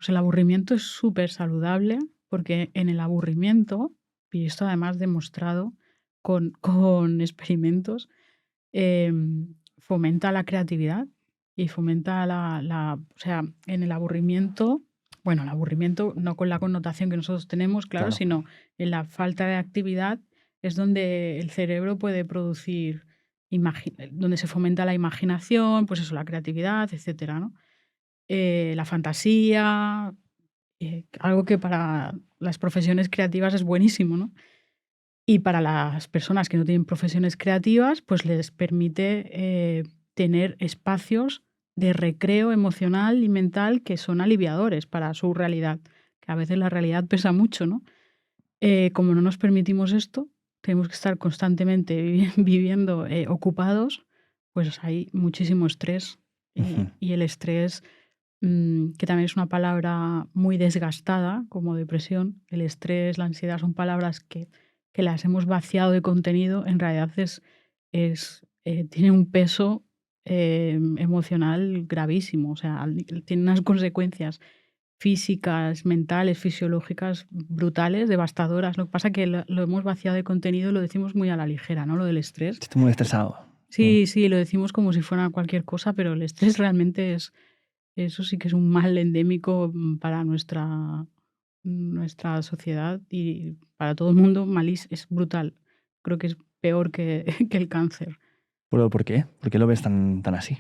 Pues el aburrimiento es súper saludable porque en el aburrimiento, y esto además demostrado con experimentos, fomenta la creatividad y fomenta o sea, en el aburrimiento, bueno, el aburrimiento no con la connotación que nosotros tenemos, claro, Claro. sino en la falta de actividad es donde el cerebro puede producir, donde se fomenta la imaginación, pues eso, la creatividad, etcétera, ¿no? La fantasía, algo que para las profesiones creativas es buenísimo, ¿no? Y para las personas que no tienen profesiones creativas, pues les permite tener espacios de recreo emocional y mental que son aliviadores para su realidad, que a veces la realidad pesa mucho, ¿no? Como no nos permitimos esto, tenemos que estar constantemente viviendo ocupados, pues hay muchísimo estrés. Ujú. Y el estrés, que también es una palabra muy desgastada, como depresión, el estrés, la ansiedad son palabras que las hemos vaciado de contenido, en realidad tiene un peso emocional gravísimo, o sea, tiene unas consecuencias físicas, mentales, fisiológicas brutales, devastadoras. Lo que pasa es que lo hemos vaciado de contenido y lo decimos muy a la ligera, ¿no? Lo del estrés. Estoy muy estresado. Sí. Sí, sí, lo decimos como si fuera cualquier cosa, pero el estrés realmente eso sí que es un mal endémico para nuestra sociedad y para todo el mundo es brutal. Creo que es peor que, que el cáncer. ¿Pero por qué? ¿Por qué lo ves tan así?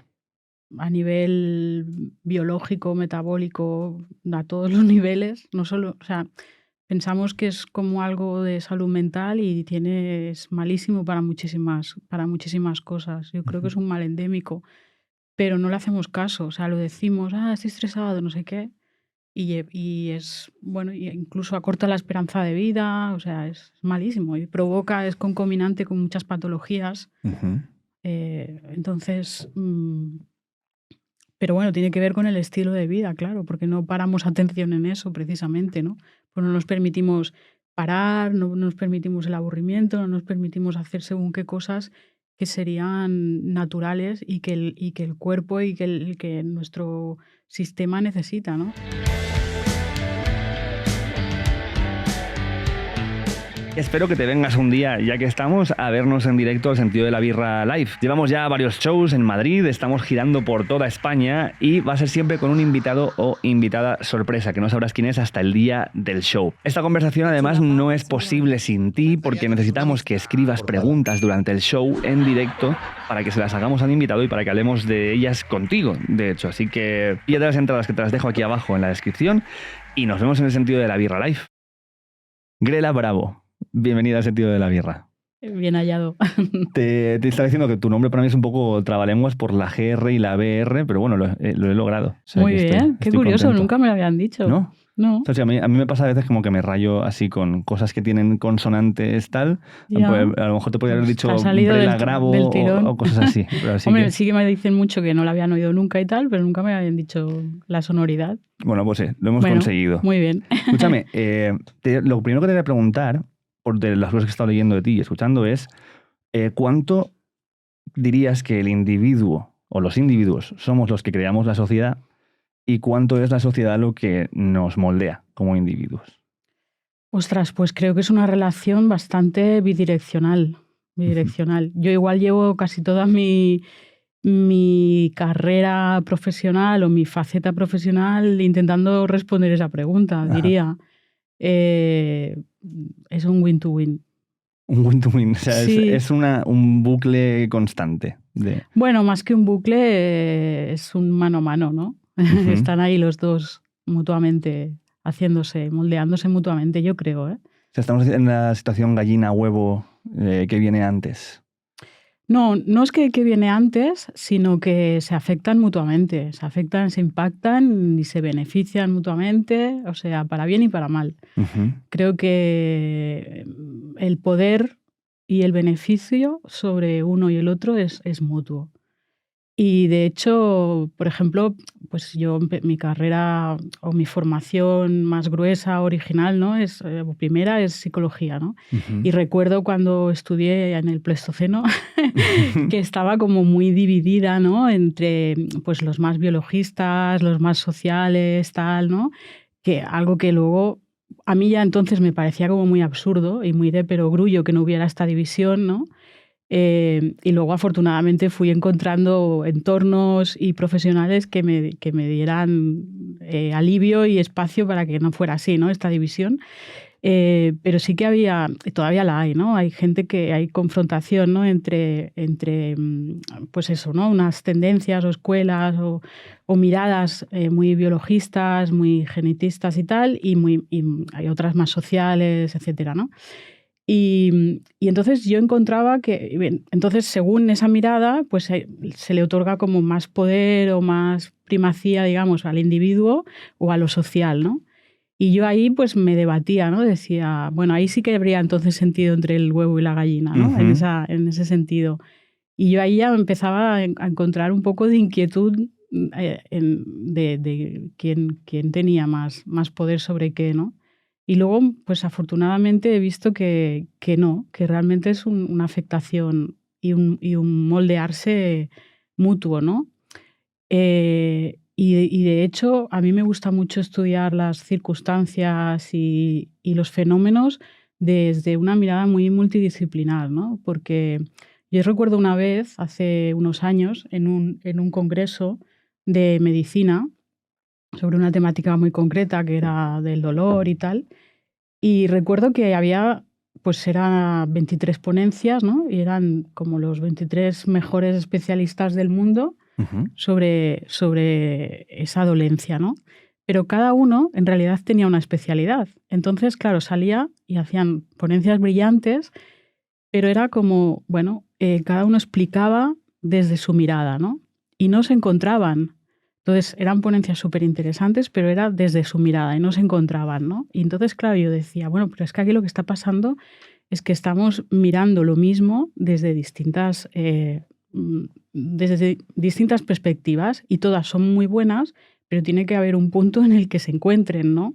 A nivel biológico, metabólico, a todos los niveles, no solo, o sea, pensamos que es como algo de salud mental y es malísimo para muchísimas cosas. Yo creo que Ujú. es un mal endémico, pero no le hacemos caso. O sea, lo decimos, estoy estresado, no sé qué, y es, bueno, y incluso acorta la esperanza de vida, o sea, es malísimo y es concominante con muchas patologías. Ujú. Entonces, pero bueno, tiene que ver con el estilo de vida, claro, porque no paramos atención en eso precisamente, ¿no? Pues no nos permitimos parar, no nos permitimos el aburrimiento, no nos permitimos hacer según qué cosas que serían naturales y que el cuerpo y que nuestro sistema necesita, ¿no? Espero que te vengas un día, ya que estamos, a vernos en directo al Sentido de la Birra Live. Llevamos ya varios shows en Madrid, estamos girando por toda España y va a ser siempre con un invitado o invitada sorpresa, que no sabrás quién es hasta el día del show. Esta conversación además no es posible sin ti porque necesitamos que escribas preguntas durante el show en directo para que se las hagamos al invitado y para que hablemos de ellas contigo, de hecho. Así que pídete las entradas que te las dejo aquí abajo en la descripción y nos vemos en el Sentido de la Birra Live. Grela Bravo, bienvenida al Sentido de la Birra. Bien hallado. Te estaba diciendo que tu nombre para mí es un poco trabalenguas por la GR y la BR, pero bueno, lo he logrado. O sea, Muy que bien, qué estoy curioso, contento. nunca me lo habían dicho. ¿No? No, O sea, sí, a mí me pasa a veces como que me rayo así con cosas que tienen consonantes tal. ya. Pues a lo mejor te podría haber Pues te ha dicho salido Brela del Grabo tirón. o cosas así. Pero así Hombre, que, sí que me dicen mucho que no la habían oído nunca y tal, pero nunca me habían dicho la sonoridad. bueno, pues sí, lo hemos Bueno, conseguido. muy bien. Escúchame, lo primero que te voy a preguntar, por de las cosas que he estado leyendo de ti y escuchando, es ¿cuánto dirías que el individuo o los individuos somos los que creamos la sociedad y cuánto es la sociedad lo que nos moldea como individuos? Ostras, pues creo que es una relación bastante bidireccional. Ujú. Bidireccional. Yo igual llevo casi toda mi carrera profesional o mi faceta profesional intentando responder esa pregunta, Ajá. diría. Eh, es un win-to-win. Un win-to-win, o sea, Sí, un bucle constante de... bueno, más que un bucle, es un mano a mano, ¿no? Ujú. Están ahí los dos mutuamente haciéndose, moldeándose mutuamente, yo creo, ¿eh? O sea, estamos en la situación gallina-huevo que viene antes. No, no es que viene antes, sino que se afectan mutuamente, se afectan, se impactan y se benefician mutuamente, o sea, para bien y para mal. Ujú. Creo que el poder y el beneficio sobre uno y el otro es mutuo. Y de hecho, por ejemplo, pues yo mi carrera o mi formación más gruesa, original, ¿no? Primera es psicología, ¿no? Ujú. Y recuerdo cuando estudié en el Pleistoceno que estaba como muy dividida, ¿no? Entre pues los más biologistas, los más sociales, tal, ¿no? Que algo que luego a mí ya entonces me parecía como muy absurdo y muy de perogrullo que no hubiera esta división, ¿no? Y luego afortunadamente fui encontrando entornos y profesionales que me dieran alivio y espacio para que no fuera así, ¿no? Esta división. Pero sí que había, y todavía la hay, ¿no? Hay gente que hay confrontación, ¿no? Entre pues eso, ¿no? Unas tendencias o escuelas o miradas muy biologistas, muy genetistas y tal, y hay otras más sociales, etcétera, ¿no? Y entonces yo encontraba que, bien, entonces según esa mirada, pues se le otorga como más poder o más primacía, digamos, al individuo o a lo social, ¿no? Y yo ahí pues me debatía, ¿no? Decía, bueno, ahí sí que habría entonces sentido entre el huevo y la gallina, ¿no? Ujú. En ese sentido. Y yo ahí ya empezaba a encontrar un poco de inquietud de quién tenía más poder sobre qué, ¿no? Y luego, pues afortunadamente he visto que no, que realmente es una afectación y un moldearse mutuo, ¿no? Y de hecho, a mí me gusta mucho estudiar las circunstancias y los fenómenos desde una mirada muy multidisciplinar, ¿no? Porque yo recuerdo una vez, hace unos años, en un congreso de medicina sobre una temática muy concreta que era del dolor y tal, y recuerdo que había, pues eran 23 ponencias, ¿no? Y eran como los 23 mejores especialistas del mundo Ujú. sobre esa dolencia, ¿no? Pero cada uno en realidad tenía una especialidad. Entonces, claro, salía y hacían ponencias brillantes, pero era como, bueno, cada uno explicaba desde su mirada, ¿no? Y no se encontraban. Entonces, eran ponencias súper interesantes, pero era desde su mirada y no se encontraban, ¿no? Y entonces, claro, yo decía, bueno, pero es que aquí lo que está pasando es que estamos mirando lo mismo desde distintas perspectivas y todas son muy buenas, pero tiene que haber un punto en el que se encuentren, ¿no?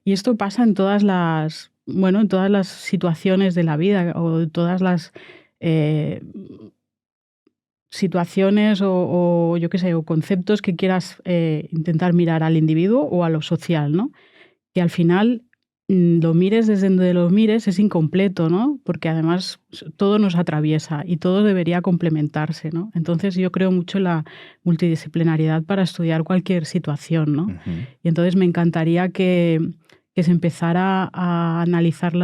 Y esto pasa en todas las, bueno, en todas las situaciones de la vida o en todas las eh, situaciones o yo qué sé, o conceptos que quieras intentar mirar al individuo o a lo social, ¿no? Que al final lo mires desde donde lo mires es incompleto, ¿no? Porque además todo nos atraviesa y todo debería complementarse, ¿no? Entonces yo creo mucho en la multidisciplinariedad para estudiar cualquier situación, ¿no? Ujú. Y entonces me encantaría que se empezara a analizar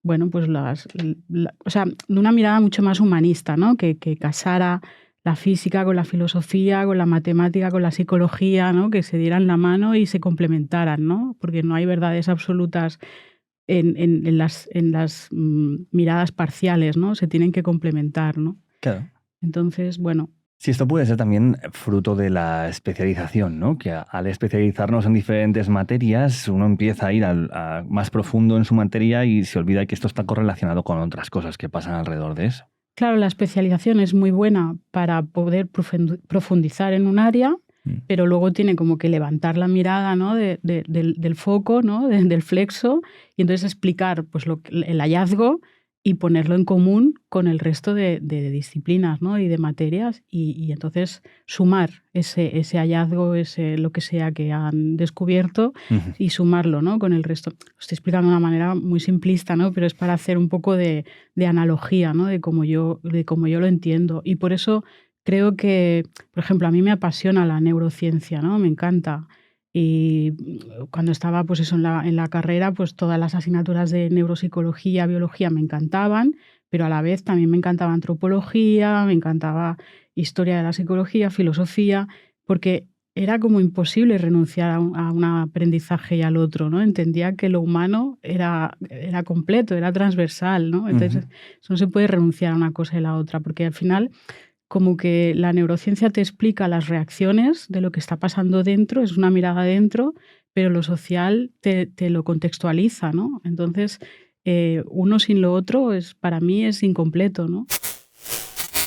bueno, pues o sea, de una mirada mucho más humanista, ¿no? Que casara la física con la filosofía, con la matemática, con la psicología, ¿no? Que se dieran la mano y se complementaran, ¿no? Porque no hay verdades absolutas en las miradas parciales, ¿no? Se tienen que complementar, ¿no? Claro. Entonces, bueno, Sí, esto puede ser también fruto de la especialización, ¿no? Que al especializarnos en diferentes materias, uno empieza a ir más profundo en su materia y se olvida que esto está correlacionado con otras cosas que pasan alrededor de eso. claro, la especialización es muy buena para poder profundizar en un área, Mm. pero luego tiene como que levantar la mirada, ¿no? Del foco, ¿no? Del flexo, y entonces explicar pues, el hallazgo y ponerlo en común con el resto de disciplinas, ¿no? Y de materias, y entonces sumar ese hallazgo, lo que sea que han descubierto, Ujú. y sumarlo, ¿no? Con el resto. Lo estoy explicando de una manera muy simplista, ¿no? Pero es para hacer un poco de analogía, ¿no? De cómo yo lo entiendo. Y por eso creo que, por ejemplo, a mí me apasiona la neurociencia, ¿no? Me encanta. Y cuando estaba, pues eso, en la carrera, pues todas las asignaturas de neuropsicología, biología me encantaban, pero a la vez también me encantaba antropología, me encantaba historia de la psicología, filosofía, porque era como imposible renunciar a un aprendizaje y al otro, ¿no? Entendía que lo humano era completo, era transversal, ¿no? Ujú. Entonces, eso no se puede renunciar a una cosa y la otra, porque al final como que la neurociencia te explica las reacciones de lo que está pasando dentro, es una mirada dentro, pero lo social te lo contextualiza, ¿no? Entonces, uno sin lo otro para mí es incompleto, ¿no?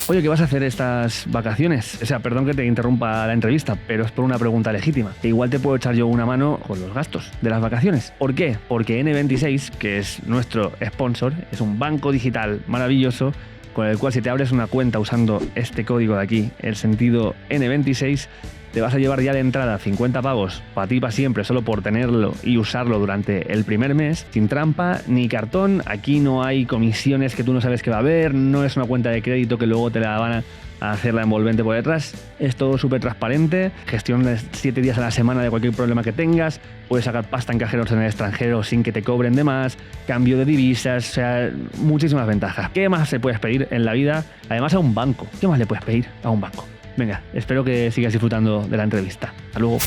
Oye, ¿qué vas a hacer estas vacaciones? O sea, perdón que te interrumpa la entrevista, pero es por una pregunta legítima. Que igual te puedo echar yo una mano con los gastos de las vacaciones. ¿Por qué? Porque N26, que es nuestro sponsor, es un banco digital maravilloso con el cual si te abres una cuenta usando este código de aquí, el sentido N26, te vas a llevar ya de entrada 50 pavos para ti para siempre, solo por tenerlo y usarlo durante el primer mes, sin trampa ni cartón. Aquí no hay comisiones que tú no sabes que va a haber, no es una cuenta de crédito que luego te la van a hacer la envolvente por detrás. Es todo súper transparente, gestión de 7 días a la semana de cualquier problema que tengas, puedes sacar pasta en cajeros en el extranjero sin que te cobren de más, cambio de divisas, o sea, muchísimas ventajas. ¿Qué más se puedes pedir en la vida? Además a un banco. ¿Qué más le puedes pedir a un banco? Venga, espero que sigas disfrutando de la entrevista. Hasta luego.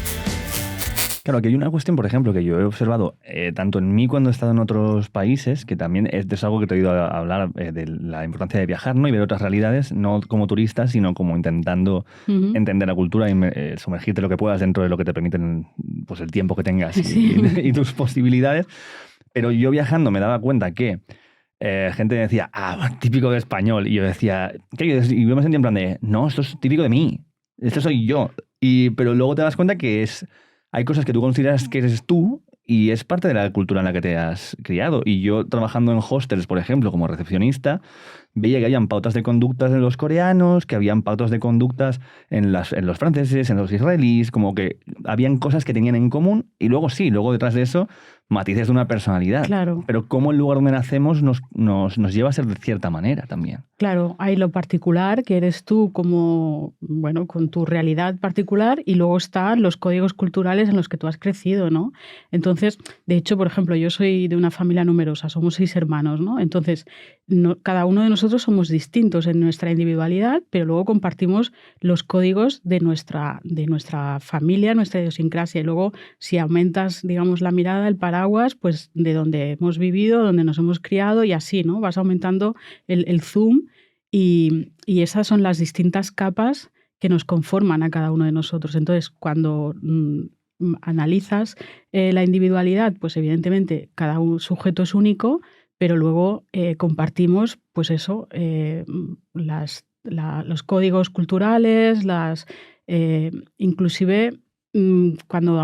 Claro, aquí hay una cuestión, por ejemplo, que yo he observado tanto en mí cuando he estado en otros países, que también es algo que te he oído hablar de la importancia de viajar, ¿no? Y ver otras realidades, no como turista, sino como intentando entender la cultura y sumergirte lo que puedas dentro de lo que te permiten pues, el tiempo que tengas y tus posibilidades. Pero yo viajando me daba cuenta que gente decía, típico de español. Y yo decía, ¿qué? Y yo me sentía en plan de, no, esto es típico de mí. Esto soy yo. Pero luego te das cuenta que hay cosas que tú consideras que eres tú y es parte de la cultura en la que te has criado. Y yo trabajando en hostels, por ejemplo, como recepcionista, veía que habían pautas de conductas en los coreanos, que habían pautas de conductas en los franceses, en los israelíes, como que habían cosas que tenían en común y luego luego detrás de eso matices de una personalidad. Claro. Pero cómo el lugar donde nacemos nos lleva a ser de cierta manera también. Claro, hay lo particular, que eres tú como, bueno, con tu realidad particular, y luego están los códigos culturales en los que tú has crecido, ¿no? Entonces, de hecho, por ejemplo, yo soy de una familia numerosa, somos 6 hermanos, ¿no? Entonces, cada uno de nosotros somos distintos en nuestra individualidad, pero luego compartimos los códigos de nuestra familia, nuestra idiosincrasia. Y luego, si aumentas, digamos, la mirada, el paraguas, pues de donde hemos vivido, donde nos hemos criado y así, ¿no? Vas aumentando el zoom y esas son las distintas capas que nos conforman a cada uno de nosotros. Entonces, cuando analizas la individualidad, pues evidentemente cada sujeto es único, pero luego compartimos, pues eso, los códigos culturales, inclusive cuando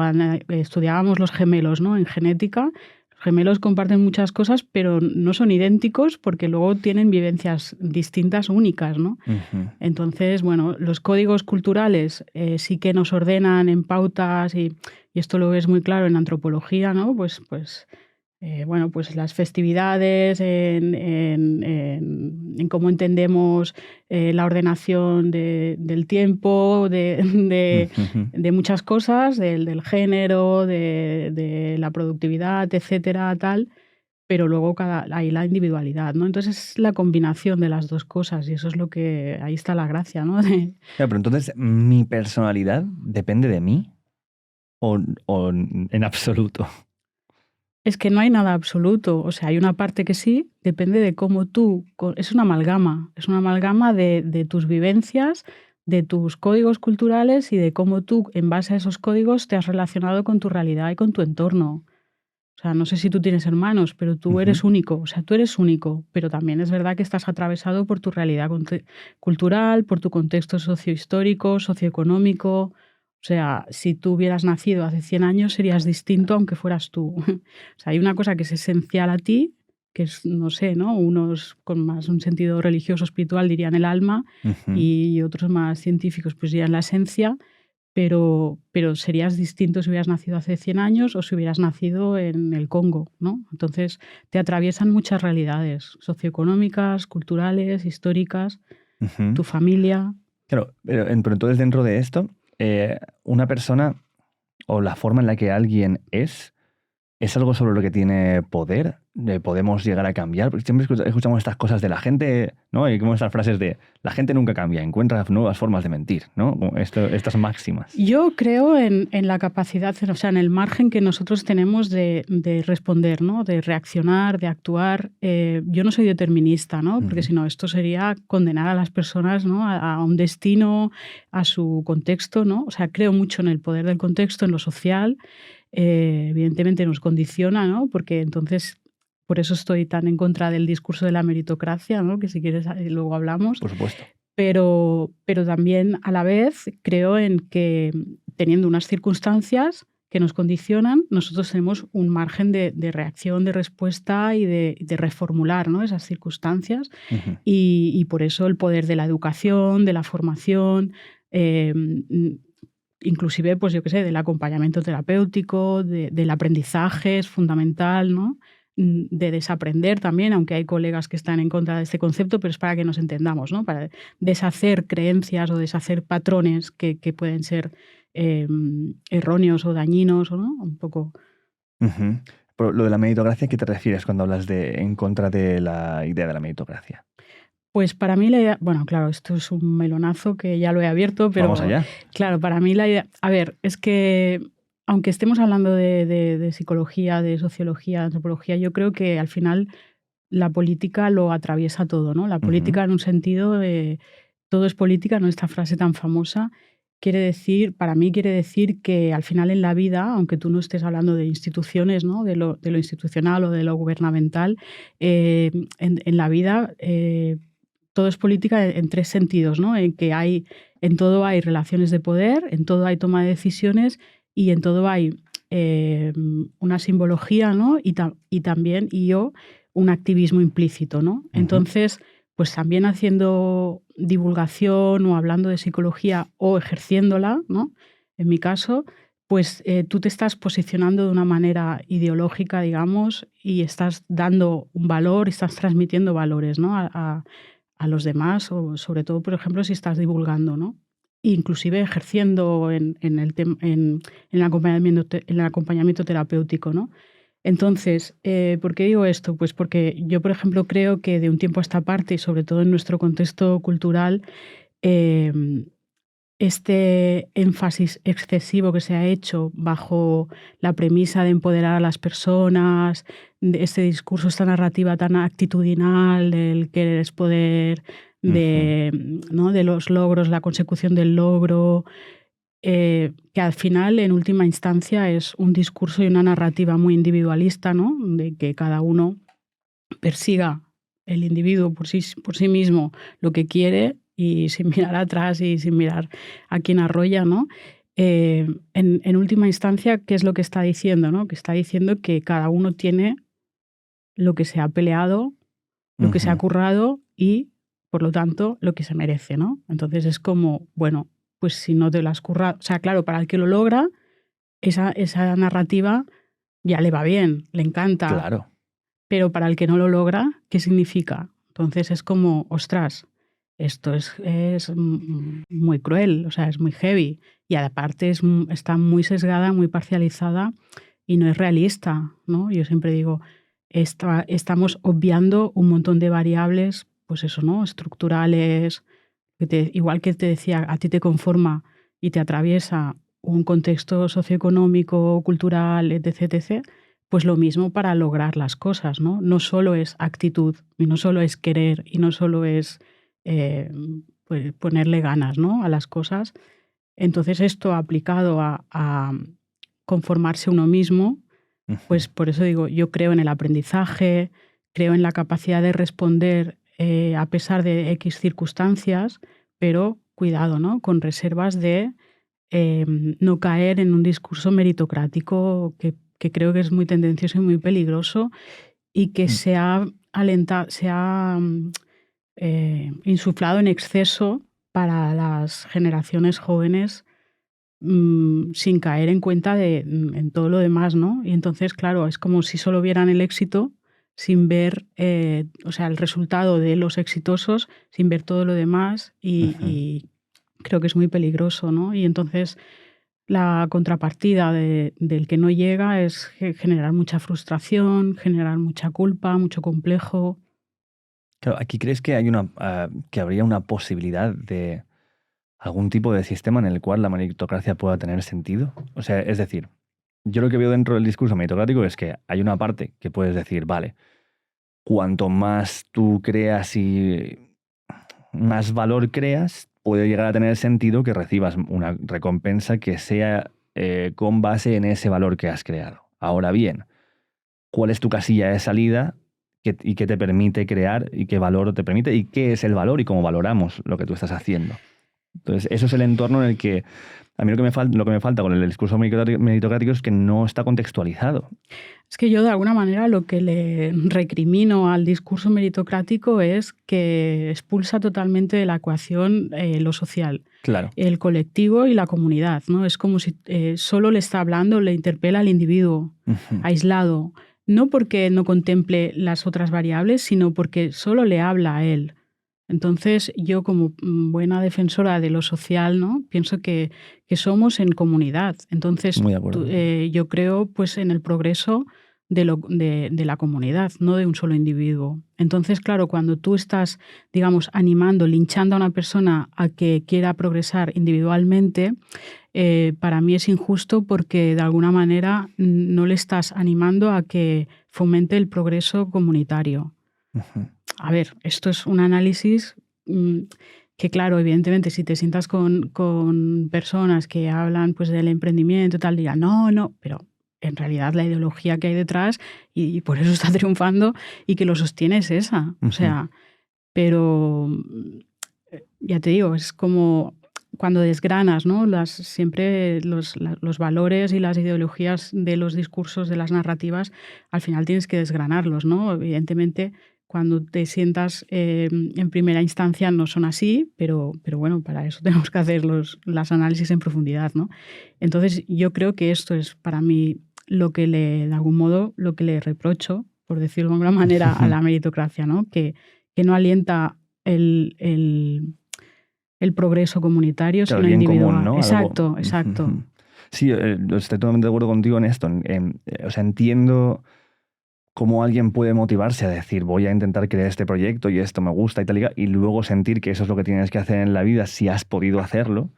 estudiábamos los gemelos, ¿no? En genética, los gemelos comparten muchas cosas, pero no son idénticos porque luego tienen vivencias distintas, únicas, ¿no? Uh-huh. Entonces, bueno, los códigos culturales sí que nos ordenan en pautas y esto lo ves muy claro en antropología, ¿no? Pues bueno, pues las festividades, en cómo entendemos la ordenación del tiempo, de muchas cosas, del género, de la productividad, etcétera, tal, pero luego hay la individualidad, ¿no? Entonces es la combinación de las dos cosas y eso es lo que, ahí está la gracia, ¿no? Claro, pero entonces, ¿mi personalidad depende de mí o en absoluto? Es que no hay nada absoluto, o sea, hay una parte que sí, depende de cómo es una amalgama de tus vivencias, de tus códigos culturales y de cómo tú, en base a esos códigos, te has relacionado con tu realidad y con tu entorno. O sea, no sé si tú tienes hermanos, pero tú eres único, o sea, tú eres único, pero también es verdad que estás atravesado por tu realidad cultural, por tu contexto sociohistórico, socioeconómico. O sea, si tú hubieras nacido hace 100 años, serías distinto aunque fueras tú. O sea, hay una cosa que es esencial a ti, que es, no sé, ¿no? Unos con más un sentido religioso, espiritual, dirían el alma, y otros más científicos, pues dirían la esencia, pero serías distinto si hubieras nacido hace 100 años o si hubieras nacido en el Congo, ¿no? Entonces, te atraviesan muchas realidades socioeconómicas, culturales, históricas, tu familia. Claro, pero entonces dentro de esto, una persona o la forma en la que alguien es algo sobre lo que tiene poder. Podemos llegar a cambiar. Porque siempre escuchamos estas cosas de la gente, ¿no? Y como estas frases de la gente nunca cambia, encuentra nuevas formas de mentir, ¿no? Como estas máximas. Yo creo en la capacidad, o sea, en el margen que nosotros tenemos de responder, ¿no? De reaccionar, de actuar. Yo no soy determinista, ¿no? Porque si no, esto sería condenar a las personas, ¿no? A un destino, a su contexto, ¿no? O sea, creo mucho en el poder del contexto, en lo social. Evidentemente nos condiciona, ¿no? Porque entonces, por eso estoy tan en contra del discurso de la meritocracia, ¿no? Que si quieres luego hablamos. Por supuesto. pero también a la vez creo en que teniendo unas circunstancias que nos condicionan, nosotros tenemos un margen de reacción, de respuesta y de reformular, ¿no?, esas circunstancias. Ujú. Y por eso el poder de la educación, de la formación, inclusive, pues yo qué sé, del acompañamiento terapéutico, del aprendizaje es fundamental, ¿no? De desaprender también, aunque hay colegas que están en contra de este concepto, pero es para que nos entendamos, ¿no? Para deshacer creencias o deshacer patrones que pueden ser erróneos o dañinos, ¿no? Un poco. Ujú. Pero lo de la meritocracia, ¿qué te refieres cuando hablas de en contra de la idea de la meritocracia? Pues para mí la idea, bueno, claro, esto es un melonazo que ya lo he abierto, Vamos pero allá. claro, para mí la idea, a ver, es que aunque estemos hablando de psicología, de sociología, de antropología, yo creo que al final la política lo atraviesa todo, ¿no? La Ujú. política en un sentido de todo es política, ¿no? Esta frase tan famosa quiere decir, para mí quiere decir que al final en la vida, aunque tú no estés hablando de instituciones, ¿no?, de lo institucional o de lo gubernamental, en la vida todo es política en tres sentidos, ¿no? En todo hay relaciones de poder, en todo hay toma de decisiones y en todo hay una simbología, ¿no? Y también, un activismo implícito, ¿no? Ujú. Entonces, pues también haciendo divulgación o hablando de psicología o ejerciéndola, ¿no? En mi caso, pues tú te estás posicionando de una manera ideológica, digamos, y estás dando un valor, estás transmitiendo valores, ¿no?, a los demás, o sobre todo, por ejemplo, si estás divulgando, ¿no? Inclusive ejerciendo en el acompañamiento terapéutico, ¿no? Entonces, ¿por qué digo esto? Pues porque yo, por ejemplo, creo que de un tiempo a esta parte, y sobre todo en nuestro contexto cultural, em, este énfasis excesivo que se ha hecho bajo la premisa de empoderar a las personas, de este discurso, esta narrativa tan actitudinal del querer es poder, Ujú. ¿no?, de los logros, la consecución del logro, que al final, en última instancia, es un discurso y una narrativa muy individualista, ¿no?, de que cada uno persiga el individuo por sí mismo lo que quiere y sin mirar atrás y sin mirar a quién arrolla, ¿no? En última instancia, ¿qué es lo que está diciendo, no? Que está diciendo que cada uno tiene lo que se ha peleado, lo que se ha Ujú. currado y, por lo tanto, lo que se merece, ¿no? Entonces es como, bueno, pues si no te lo has currado, o sea, claro, para el que lo logra, esa narrativa ya le va bien, le encanta, Claro. pero para el que no lo logra, ¿qué significa? Entonces es como, ostras, esto es muy cruel, o sea, es muy heavy. Y aparte está muy sesgada, muy parcializada y no es realista, ¿no? Yo siempre digo, estamos obviando un montón de variables, pues eso, ¿no? Estructurales, igual que te decía, a ti te conforma y te atraviesa un contexto socioeconómico, cultural, etc, etc, pues lo mismo para lograr las cosas, ¿no? No solo es actitud, y no solo es querer, y no solo es eh, pues ponerle ganas, ¿no?, a las cosas. Entonces esto aplicado a conformarse uno mismo, Ujú. pues por eso digo, yo creo en el aprendizaje, creo en la capacidad de responder a pesar de X circunstancias, pero cuidado, ¿no?, con reservas de no caer en un discurso meritocrático que creo que es muy tendencioso y muy peligroso y que Mm. se ha insuflado en exceso para las generaciones jóvenes, sin caer en cuenta en todo lo demás, ¿no? Y entonces, claro, es como si solo vieran el éxito sin ver, o sea, el resultado de los exitosos, sin ver todo lo demás Ujú. y creo que es muy peligroso, ¿no? Y entonces la contrapartida del que no llega es generar mucha frustración, generar mucha culpa, mucho complejo. Claro, ¿aquí crees que que habría una posibilidad de algún tipo de sistema en el cual la meritocracia pueda tener sentido? O sea, es decir, yo lo que veo dentro del discurso meritocrático es que hay una parte que puedes decir, vale, cuanto más tú creas y más valor creas, puede llegar a tener sentido que recibas una recompensa que sea con base en ese valor que has creado. Ahora bien, ¿cuál es tu casilla de salida y qué te permite crear y qué valor te permite y qué es el valor y cómo valoramos lo que tú estás haciendo. Entonces, eso es el entorno en el que a mí lo que me falta con el discurso meritocrático es que no está contextualizado. Es que yo de alguna manera lo que le recrimino al discurso meritocrático es que expulsa totalmente de la ecuación lo social, Claro. el colectivo y la comunidad, ¿no? Es como si solo le está hablando, le interpela al individuo aislado, no porque no contemple las otras variables, sino porque solo le habla a él. Entonces, yo como buena defensora de lo social, ¿no? Pienso que somos en comunidad. Entonces, Muy de acuerdo. yo creo pues, en el progreso de la comunidad, no de un solo individuo. Entonces, claro, cuando tú estás, digamos, animando, linchando a una persona a que quiera progresar individualmente, para mí es injusto porque de alguna manera no le estás animando a que fomente el progreso comunitario. A ver, esto es un análisis que, claro, evidentemente, si te sientas con personas que hablan pues, del emprendimiento y tal, dirán, no, pero en realidad la ideología que hay detrás y por eso está triunfando y que lo sostiene es esa. O sea, pero ya te digo, es como cuando desgranas, ¿no? Siempre los valores y las ideologías de los discursos, de las narrativas, al final tienes que desgranarlos, ¿no? Evidentemente, cuando te sientas en primera instancia no son así, pero bueno, para eso tenemos que hacer los análisis en profundidad, ¿no? Entonces, yo creo que esto es para mí de algún modo, lo que le reprocho, por decirlo de alguna manera, a la meritocracia, ¿no? Que no alienta el progreso comunitario, Claro, sino el bien individual. común, ¿no? Exacto, exacto. Sí, estoy totalmente de acuerdo contigo en esto. O sea, entiendo cómo alguien puede motivarse a decir voy a intentar crear este proyecto y esto me gusta y tal, y luego sentir que eso es lo que tienes que hacer en la vida si has podido hacerlo.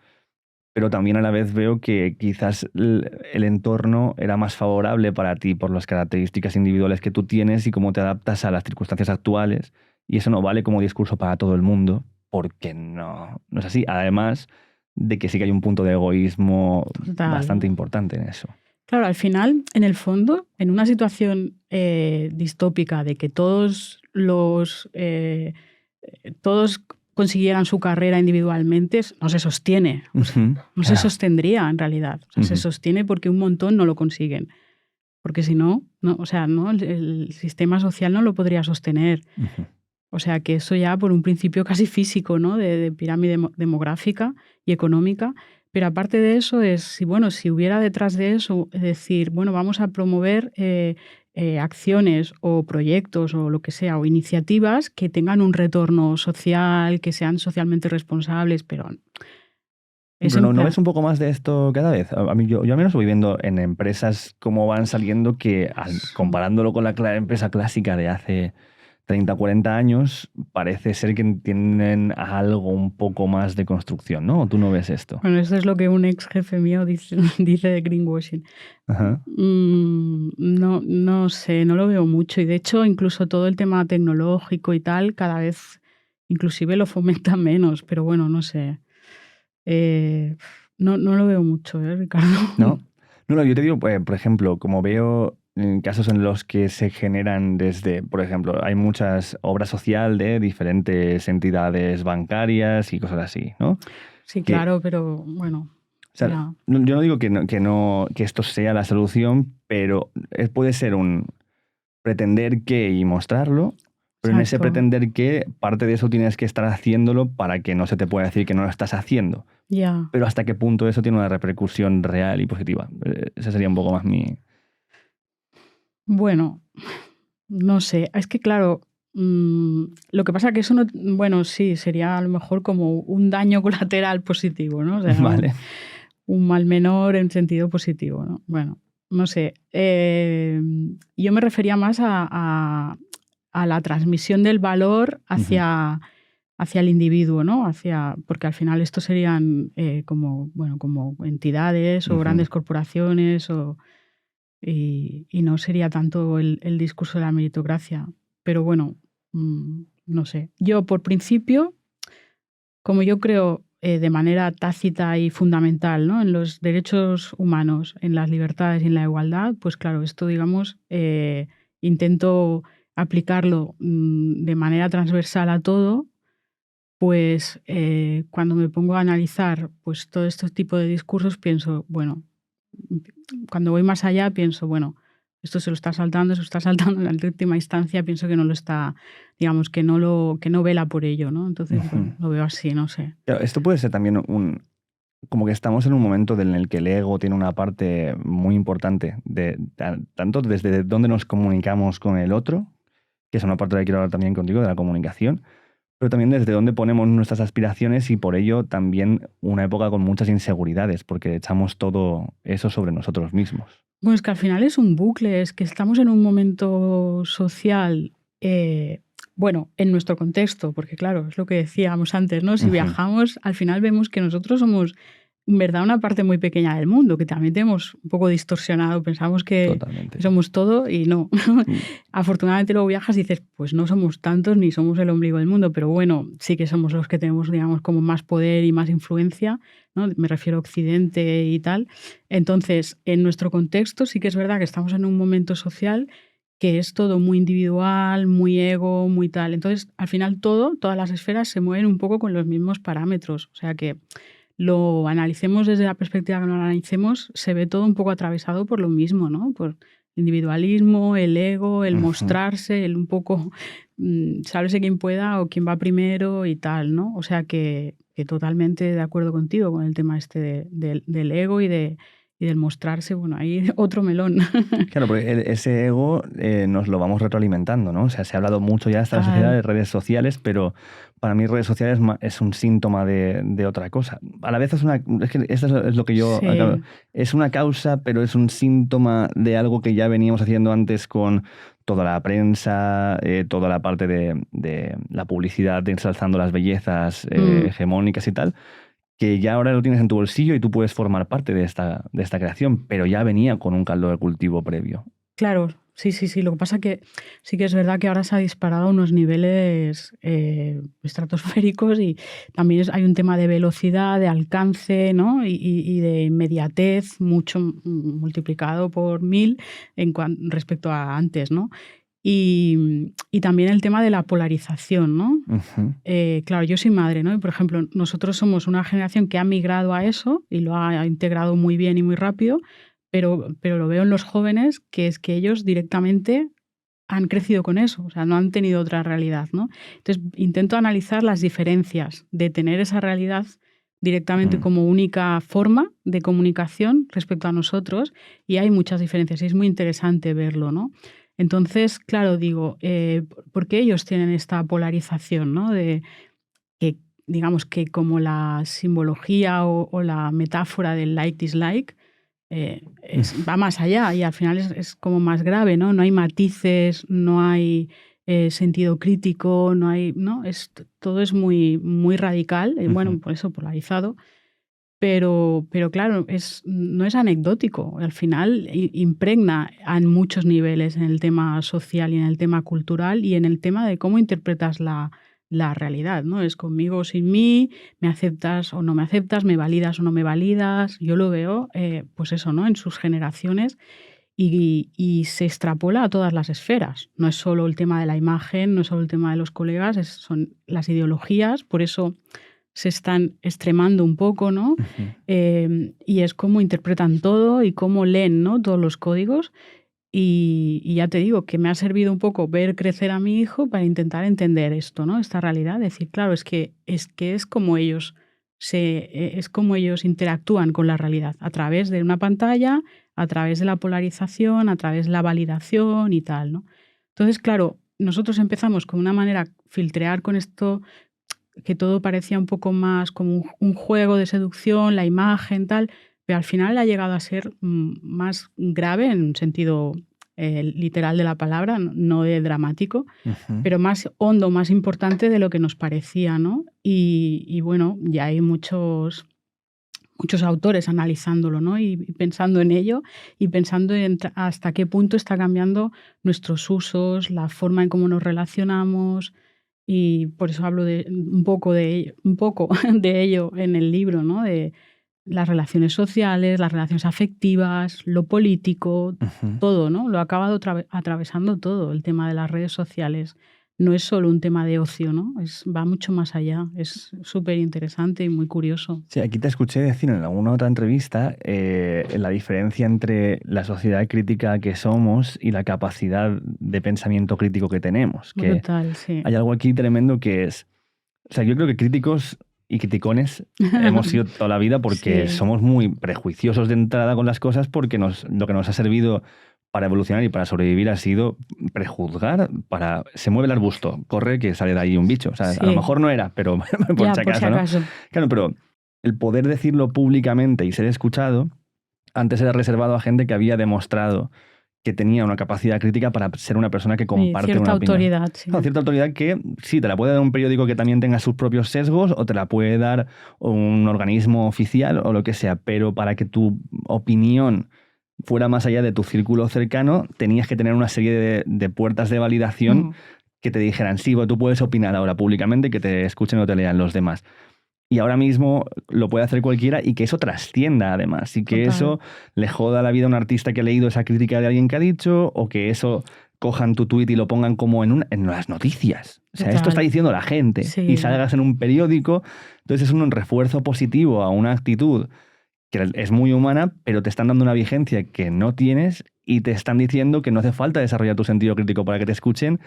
Pero también a la vez veo que quizás el entorno era más favorable para ti por las características individuales que tú tienes y cómo te adaptas a las circunstancias actuales. Y eso no vale como discurso para todo el mundo, porque no es así. Además de que sí que hay un punto de egoísmo Total. bastante importante en eso. Claro, al final, en el fondo, en una situación distópica de que todos consiguieran su carrera individualmente, no se sostiene. O sea, no se sostendría en realidad. O sea, se sostiene porque un montón no lo consiguen. Porque si no, o sea, ¿no? El sistema social no lo podría sostener. O sea, que eso ya por un principio casi físico, ¿no? De pirámide demográfica y económica. Pero aparte de eso, si hubiera detrás de eso, es decir, bueno, vamos a promover acciones o proyectos o lo que sea, o iniciativas que tengan un retorno social, que sean socialmente responsables, pero... Pero ¿no ves un poco más de esto cada vez? A mí, yo al menos voy viendo en empresas cómo van saliendo que, comparándolo con la empresa clásica de hace 30, 40 años, parece ser que tienen algo un poco más de construcción, ¿no? ¿O tú no ves esto? Bueno, eso es lo que un ex jefe mío dice de greenwashing. Ajá. No sé, no lo veo mucho. Y de hecho, incluso todo el tema tecnológico y tal, cada vez inclusive lo fomenta menos. Pero bueno, no sé. No lo veo mucho, Ricardo. No, yo te digo, por ejemplo, como veo en casos en los que se generan desde, por ejemplo, hay muchas obras social de diferentes entidades bancarias y cosas así, ¿no? Sí, claro, pero bueno. O sea, yo no digo que esto sea la solución, pero puede ser un pretender que y mostrarlo, pero en ese pretender que parte de eso tienes que estar haciéndolo para que no se te pueda decir que no lo estás haciendo. Ya. Pero hasta qué punto eso tiene una repercusión real y positiva. Ese sería un poco más mi... Bueno, no sé. Es que claro, lo que pasa es que eso no... Bueno, sí, sería a lo mejor como un daño colateral positivo, ¿no? O sea, vale. Un mal menor en sentido positivo, ¿no? Bueno, no sé. Yo me refería más a la transmisión del valor hacia el individuo, ¿no? Porque al final estos serían como entidades o grandes corporaciones y no sería tanto el discurso de la meritocracia. Pero bueno, no sé. Yo, por principio, como yo creo de manera tácita y fundamental, ¿no? En los derechos humanos, en las libertades y en la igualdad, pues claro, esto, digamos, intento aplicarlo de manera transversal a todo, pues cuando me pongo a analizar pues todo este tipo de discursos pienso, bueno, cuando voy más allá pienso, bueno, esto se lo está saltando, en la última instancia pienso que no lo está, digamos, que no vela por ello, ¿no? Entonces, bueno, lo veo así, no sé. Claro, esto puede ser también como que estamos en un momento en el que el ego tiene una parte muy importante, tanto desde dónde nos comunicamos con el otro, que es una parte de la que quiero hablar también contigo, de la comunicación, pero también desde dónde ponemos nuestras aspiraciones y por ello también una época con muchas inseguridades, porque echamos todo eso sobre nosotros mismos. Bueno, es que al final es un bucle, es que estamos en un momento social, bueno, en nuestro contexto, porque claro, es lo que decíamos antes, ¿no? Si viajamos, al final vemos que nosotros somos, en verdad, una parte muy pequeña del mundo, que también tenemos un poco distorsionado, pensamos que Totalmente. somos todo y no. Afortunadamente luego viajas y dices, pues no somos tantos ni somos el ombligo del mundo, pero bueno, sí que somos los que tenemos, digamos, como más poder y más influencia, ¿no? Me refiero a Occidente y tal. Entonces, en nuestro contexto sí que es verdad que estamos en un momento social que es todo muy individual, muy ego, muy tal. Entonces, al final todas las esferas se mueven un poco con los mismos parámetros. O sea que lo analicemos desde la perspectiva que lo analicemos, se ve todo un poco atravesado por lo mismo, ¿no? Por el individualismo, el ego, el mostrarse, el un poco, sálvese quien pueda o quien va primero y tal, ¿no? O sea que totalmente de acuerdo contigo con el tema este del ego y del mostrarse, bueno, ahí otro melón. Claro, porque ese ego nos lo vamos retroalimentando, ¿no? O sea, se ha hablado mucho ya hasta la sociedad de redes sociales, pero para mí redes sociales es un síntoma de otra cosa. A la vez es que esto es lo que yo... Sí. Claro, es una causa, pero es un síntoma de algo que ya veníamos haciendo antes con toda la prensa, toda la parte de la publicidad ensalzando las bellezas hegemónicas y tal, que ya ahora lo tienes en tu bolsillo y tú puedes formar parte de esta creación, pero ya venía con un caldo de cultivo previo. Claro, sí. Lo que pasa que sí que es verdad que ahora se ha disparado a unos niveles estratosféricos y también hay un tema de velocidad, de alcance, ¿no? y de inmediatez mucho multiplicado por 1000 respecto a antes, ¿no? Y también el tema de la polarización, ¿no? Claro, yo soy madre, ¿no? Y por ejemplo, nosotros somos una generación que ha migrado a eso y lo ha integrado muy bien y muy rápido, pero lo veo en los jóvenes que es que ellos directamente han crecido con eso, o sea, no han tenido otra realidad, ¿no? Entonces, intento analizar las diferencias de tener esa realidad directamente como única forma de comunicación respecto a nosotros y hay muchas diferencias y es muy interesante verlo, ¿no? Entonces, claro, digo, ¿por qué ellos tienen esta polarización, ¿no? De que, digamos, que como la simbología o la metáfora del like-dislike va más allá y al final es como más grave, ¿no? No hay matices, no hay sentido crítico, no hay, ¿no? Todo es muy, muy radical, bueno, por eso polarizado. Pero claro, no es anecdótico. Al final impregna en muchos niveles en el tema social y en el tema cultural y en el tema de cómo interpretas la realidad, ¿no? Es conmigo o sin mí, me aceptas o no me aceptas, me validas o no me validas. Yo lo veo, pues eso, ¿no? En sus generaciones y se extrapola a todas las esferas. No es solo el tema de la imagen, no es solo el tema de los colegas, son las ideologías. Por eso se están extremando un poco, ¿no? Y es cómo interpretan todo y cómo leen, ¿no? Todos los códigos. Y ya te digo que me ha servido un poco ver crecer a mi hijo para intentar entender esto, ¿no? Esta realidad. Decir, claro, es como ellos es como ellos interactúan con la realidad a través de una pantalla, a través de la polarización, a través de la validación y tal, ¿no? Entonces, claro, nosotros empezamos con una manera filtrear con esto que todo parecía un poco más como un juego de seducción, la imagen, tal, pero al final ha llegado a ser más grave en un sentido literal de la palabra, no de dramático, pero más hondo, más importante de lo que nos parecía, ¿no? Y bueno, ya hay muchos autores analizándolo, ¿no? Y pensando en ello y pensando en hasta qué punto está cambiando nuestros usos, la forma en cómo nos relacionamos. Y por eso hablo un poco de ello en el libro, ¿no? las relaciones sociales, las relaciones afectivas, lo político, Ujú. todo, ¿no? Lo ha acabado atravesando todo el tema de las redes sociales. No es solo un tema de ocio, ¿no? Va mucho más allá. Es súper interesante y muy curioso. Sí, aquí te escuché decir en alguna otra entrevista la diferencia entre la sociedad crítica que somos y la capacidad de pensamiento crítico que tenemos. Que Brutal, sí. hay algo aquí tremendo que es... O sea, yo creo que críticos y criticones hemos sido toda la vida porque Sí, somos muy prejuiciosos de entrada con las cosas porque lo que nos ha servido para evolucionar y para sobrevivir ha sido prejuzgar para... Se mueve el arbusto, corre que sale de ahí un bicho. O sea, a lo sí. mejor no era, pero por Ya, si por si acaso, ¿no? acaso. Claro, pero el poder decirlo públicamente y ser escuchado antes era reservado a gente que había demostrado que tenía una capacidad crítica para ser una persona que Sí, comparte cierta una opinión. autoridad, sí. Claro, cierta autoridad que sí, te la puede dar un periódico que también tenga sus propios sesgos o te la puede dar un organismo oficial o lo que sea, pero para que tu opinión fuera más allá de tu círculo cercano, tenías que tener una serie de puertas de validación Mm, que te dijeran, sí, tú puedes opinar ahora públicamente, que te escuchen o te lean los demás. Y ahora mismo lo puede hacer cualquiera y que eso trascienda además. Y que total. eso le joda la vida a un artista que ha leído esa crítica de alguien que ha dicho o que eso cojan tu tuit y lo pongan como en las noticias. O sea, esto está Total. diciendo la gente y Sí, salgas en un periódico. Entonces es un refuerzo positivo a una actitud que es muy humana, pero te están dando una vigencia que no tienes y te están diciendo que no hace falta desarrollar tu sentido crítico para que te escuchen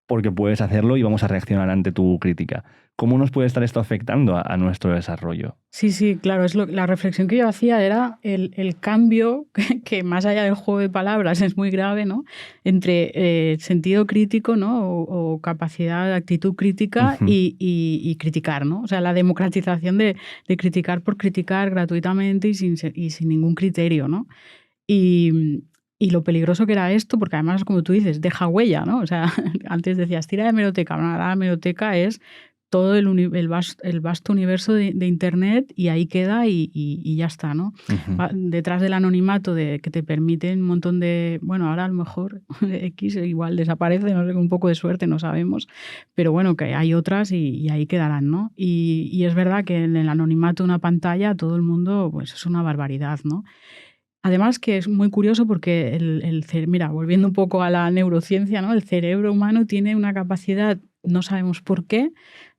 porque puedes hacerlo y vamos a reaccionar ante tu crítica. ¿Cómo nos puede estar esto afectando a nuestro desarrollo? sí, sí, claro. La reflexión que yo hacía era el cambio, que más allá del juego de palabras es muy grave, ¿no? Entre sentido crítico, ¿no? O capacidad, actitud crítica Ujú, y criticar, ¿no? O sea, la democratización de criticar por criticar gratuitamente y sin ningún criterio, ¿no? Y, y lo peligroso que era esto, porque además, como tú dices, deja huella, ¿no? O sea, antes decías, tira de hemeroteca. Ahora la hemeroteca es todo el vasto universo de Internet y ahí queda y ya está, ¿no? ujú. Detrás del anonimato que te permiten un montón de... Bueno, ahora a lo mejor X igual desaparece, no sé, con un poco de suerte, no sabemos, pero bueno, que hay otras y ahí quedarán, ¿no? Y es verdad que en el anonimato de una pantalla todo el mundo, pues es una barbaridad, ¿no? Además que es muy curioso porque mira, volviendo un poco a la neurociencia, ¿no? El cerebro humano tiene una capacidad, no sabemos por qué,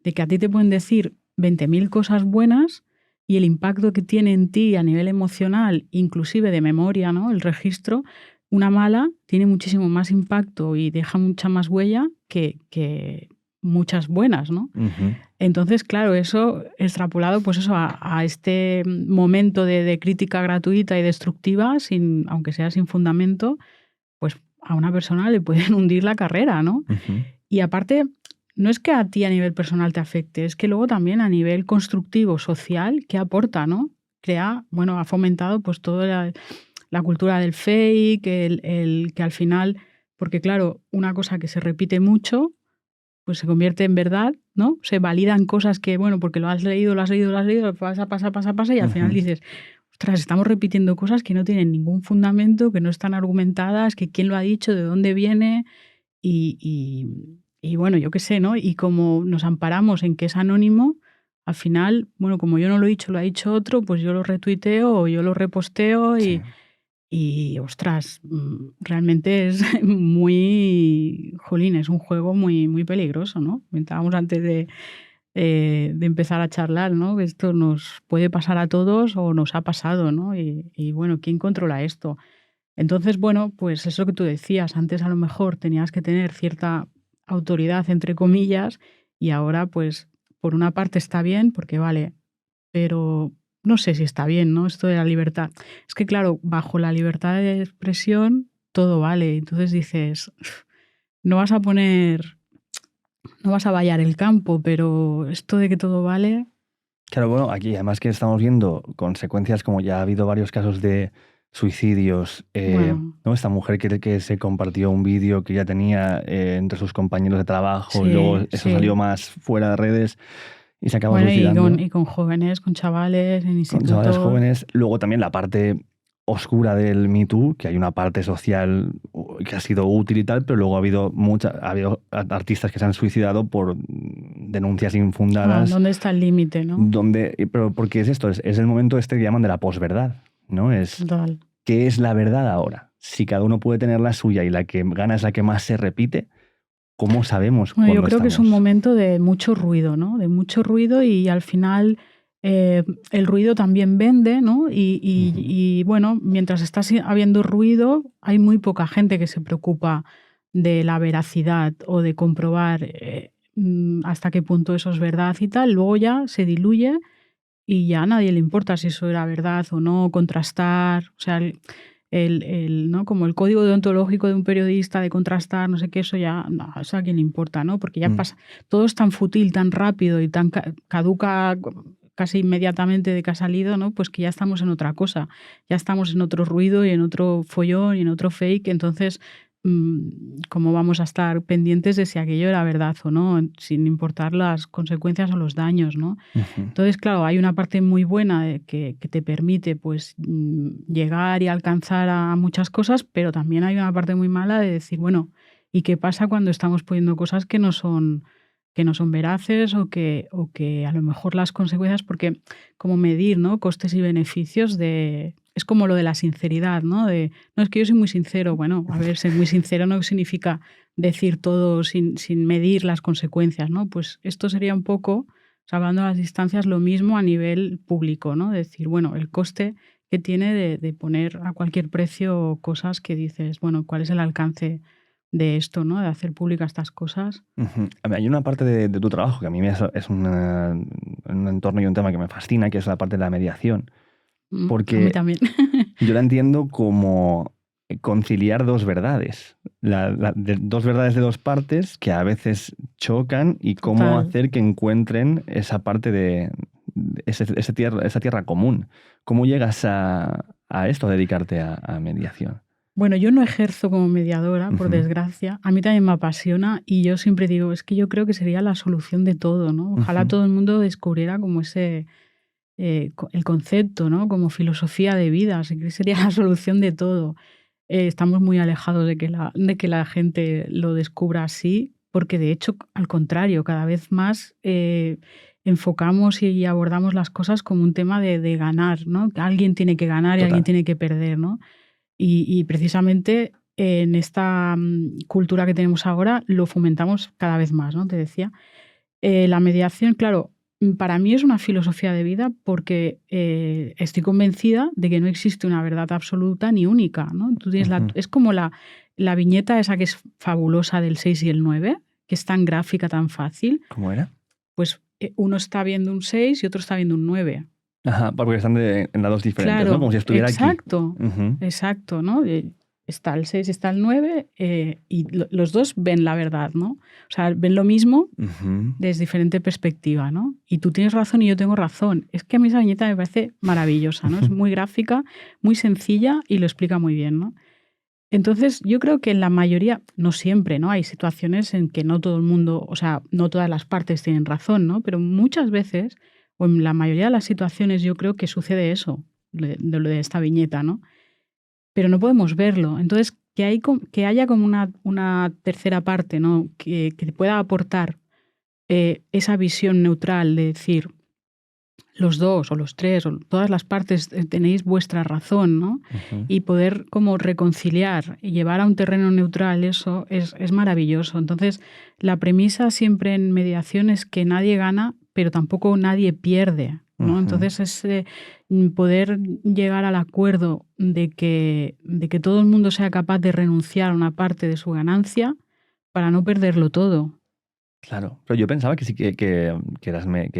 de que a ti te pueden decir 20.000 cosas buenas y el impacto que tiene en ti a nivel emocional, inclusive de memoria, ¿no? El registro, una mala tiene muchísimo más impacto y deja mucha más huella que muchas buenas, ¿no? Ujú. Entonces, claro, eso extrapolado pues eso, a este momento de crítica gratuita y destructiva, aunque sea sin fundamento, pues a una persona le pueden hundir la carrera, ¿no? Ujú. Y aparte, no es que a ti a nivel personal te afecte, es que luego también a nivel constructivo, social, ¿qué aporta, no? Ha fomentado pues toda la cultura del fake, el que al final, porque claro, una cosa que se repite mucho pues se convierte en verdad, ¿no? Se validan cosas que, bueno, porque lo has leído, pasa, y al final Ujú. dices, ostras, estamos repitiendo cosas que no tienen ningún fundamento, que no están argumentadas, que quién lo ha dicho, de dónde viene, y bueno, yo qué sé, ¿no? Y como nos amparamos en que es anónimo, al final, bueno, como yo no lo he dicho, lo ha dicho otro, pues yo lo retuiteo o yo lo reposteo Sí. y ostras, realmente es muy, jolín, es un juego muy, muy peligroso, ¿no? Comentábamos antes de empezar a charlar, ¿no? Que esto nos puede pasar a todos o nos ha pasado, ¿no? Y bueno, ¿quién controla esto? Entonces, bueno, pues eso que tú decías, antes a lo mejor tenías que tener cierta autoridad, entre comillas, y ahora, pues, por una parte está bien, porque vale, pero no sé si está bien, ¿no? Esto de la libertad. Es que, claro, bajo la libertad de expresión todo vale. Entonces dices, no vas a poner, no vas a vallar el campo, pero esto de que todo vale, Claro, bueno, aquí además que estamos viendo consecuencias como ya ha habido varios casos de suicidios, bueno, ¿no? Esta mujer que se compartió un vídeo que ya tenía entre sus compañeros de trabajo y luego sí, eso salió sí. más fuera de redes y se acaba Bueno, suicidando. y con jóvenes, con chavales en Con chavales instituto. jóvenes. Luego también la parte oscura del Me Too, que hay una parte social que ha sido útil y tal, pero luego ha habido artistas que se han suicidado por denuncias infundadas. ¿Dónde está el límite, no? Pero porque es esto, es el momento este que llaman de la posverdad, ¿no? Total. ¿Qué es la verdad ahora? Si cada uno puede tener la suya y la que gana es la que más se repite, ¿cómo sabemos Bueno, yo cuándo creo que es un estamos? momento de mucho ruido, ¿no? De mucho ruido y al final el ruido también vende, ¿no? Y, bueno, mientras está habiendo ruido, hay muy poca gente que se preocupa de la veracidad o de comprobar hasta qué punto eso es verdad y tal. Luego ya se diluye y ya a nadie le importa si eso era verdad o no, contrastar, o sea, ¿no? Como el código deontológico de un periodista de contrastar, no sé qué, eso ya, no, eso a quién le importa, ¿no? Porque ya pasa, todo es tan fútil, tan rápido y tan caduca casi inmediatamente de que ha salido, ¿no? Pues que ya estamos en otra cosa, ya estamos en otro ruido y en otro follón y en otro fake, entonces cómo vamos a estar pendientes de si aquello era verdad o no, sin importar las consecuencias o los daños, ¿no? Entonces, claro, hay una parte muy buena que te permite pues llegar y alcanzar a muchas cosas, pero también hay una parte muy mala de decir, bueno, ¿y qué pasa cuando estamos poniendo cosas que no son veraces o que a lo mejor las consecuencias, porque como medir, ¿no? Costes y beneficios es como lo de la sinceridad, ¿no? No, es que yo soy muy sincero. Bueno, a ver, ser muy sincero no significa decir todo sin medir las consecuencias, ¿no? Pues esto sería un poco, salvando las distancias, lo mismo a nivel público, ¿no? Decir, bueno, el coste que tiene de poner a cualquier precio cosas que dices, bueno, ¿cuál es el alcance de esto, ¿no? De hacer públicas estas cosas? A ver, hay una parte de tu trabajo que a mí es un entorno y un tema que me fascina, que es la parte de la mediación. A mí Porque también. yo la entiendo como conciliar dos verdades. Dos verdades de dos partes que a veces chocan y cómo Total. hacer que encuentren esa parte de esa tierra común. ¿Cómo llegas a esto, a dedicarte a mediación? Bueno, yo no ejerzo como mediadora, por Ujú, desgracia. A mí también me apasiona y yo siempre digo, es que yo creo que sería la solución de todo, ¿no? Ojalá ujú. todo el mundo descubriera como el concepto, ¿no? Como filosofía de vida, así que sería la solución de todo. Estamos muy alejados de que la gente lo descubra así, porque de hecho, al contrario, cada vez más enfocamos y abordamos las cosas como un tema de ganar, ¿no? Que alguien tiene que ganar y alguien Total. tiene que perder, ¿no? Y precisamente en esta cultura que tenemos ahora lo fomentamos cada vez más, ¿no? Te decía. La mediación, claro, para mí es una filosofía de vida porque estoy convencida de que no existe una verdad absoluta ni única, ¿no? Ujú. Es como la viñeta esa que es fabulosa del 6 y el 9, que es tan gráfica, tan fácil, ¿Cómo era? pues uno está viendo un 6 y otro está viendo un 9. Ajá, porque están en lados diferentes, ¿no? Claro, Como si estuviera aquí. exacto, Ujú, exacto, ¿no? Está el 6 y está el 9 y los dos ven la verdad, ¿no? O sea, ven lo mismo ujú. desde diferente perspectiva, ¿no? Y tú tienes razón y yo tengo razón. Es que a mí esa viñeta me parece maravillosa, ¿no? Es muy gráfica, muy sencilla y lo explica muy bien, ¿no? Entonces, yo creo que en la mayoría, no siempre, ¿no? Hay situaciones en que no todo el mundo, o sea, no todas las partes tienen razón, ¿no? Pero muchas veces, o en la mayoría de las situaciones, yo creo que sucede eso, de lo de esta viñeta, ¿no? Pero no podemos verlo. Entonces, que haya como una tercera parte, ¿no? Que te pueda aportar esa visión neutral de decir, los dos o los tres o todas las partes tenéis vuestra razón, ¿no? Ujú. Y poder como reconciliar y llevar a un terreno neutral eso es maravilloso. Entonces, la premisa siempre en mediación es que nadie gana, pero tampoco nadie pierde, ¿no? Ujú. Entonces, es poder llegar al acuerdo de que todo el mundo sea capaz de renunciar a una parte de su ganancia para no perderlo todo. Claro, pero yo pensaba que sí que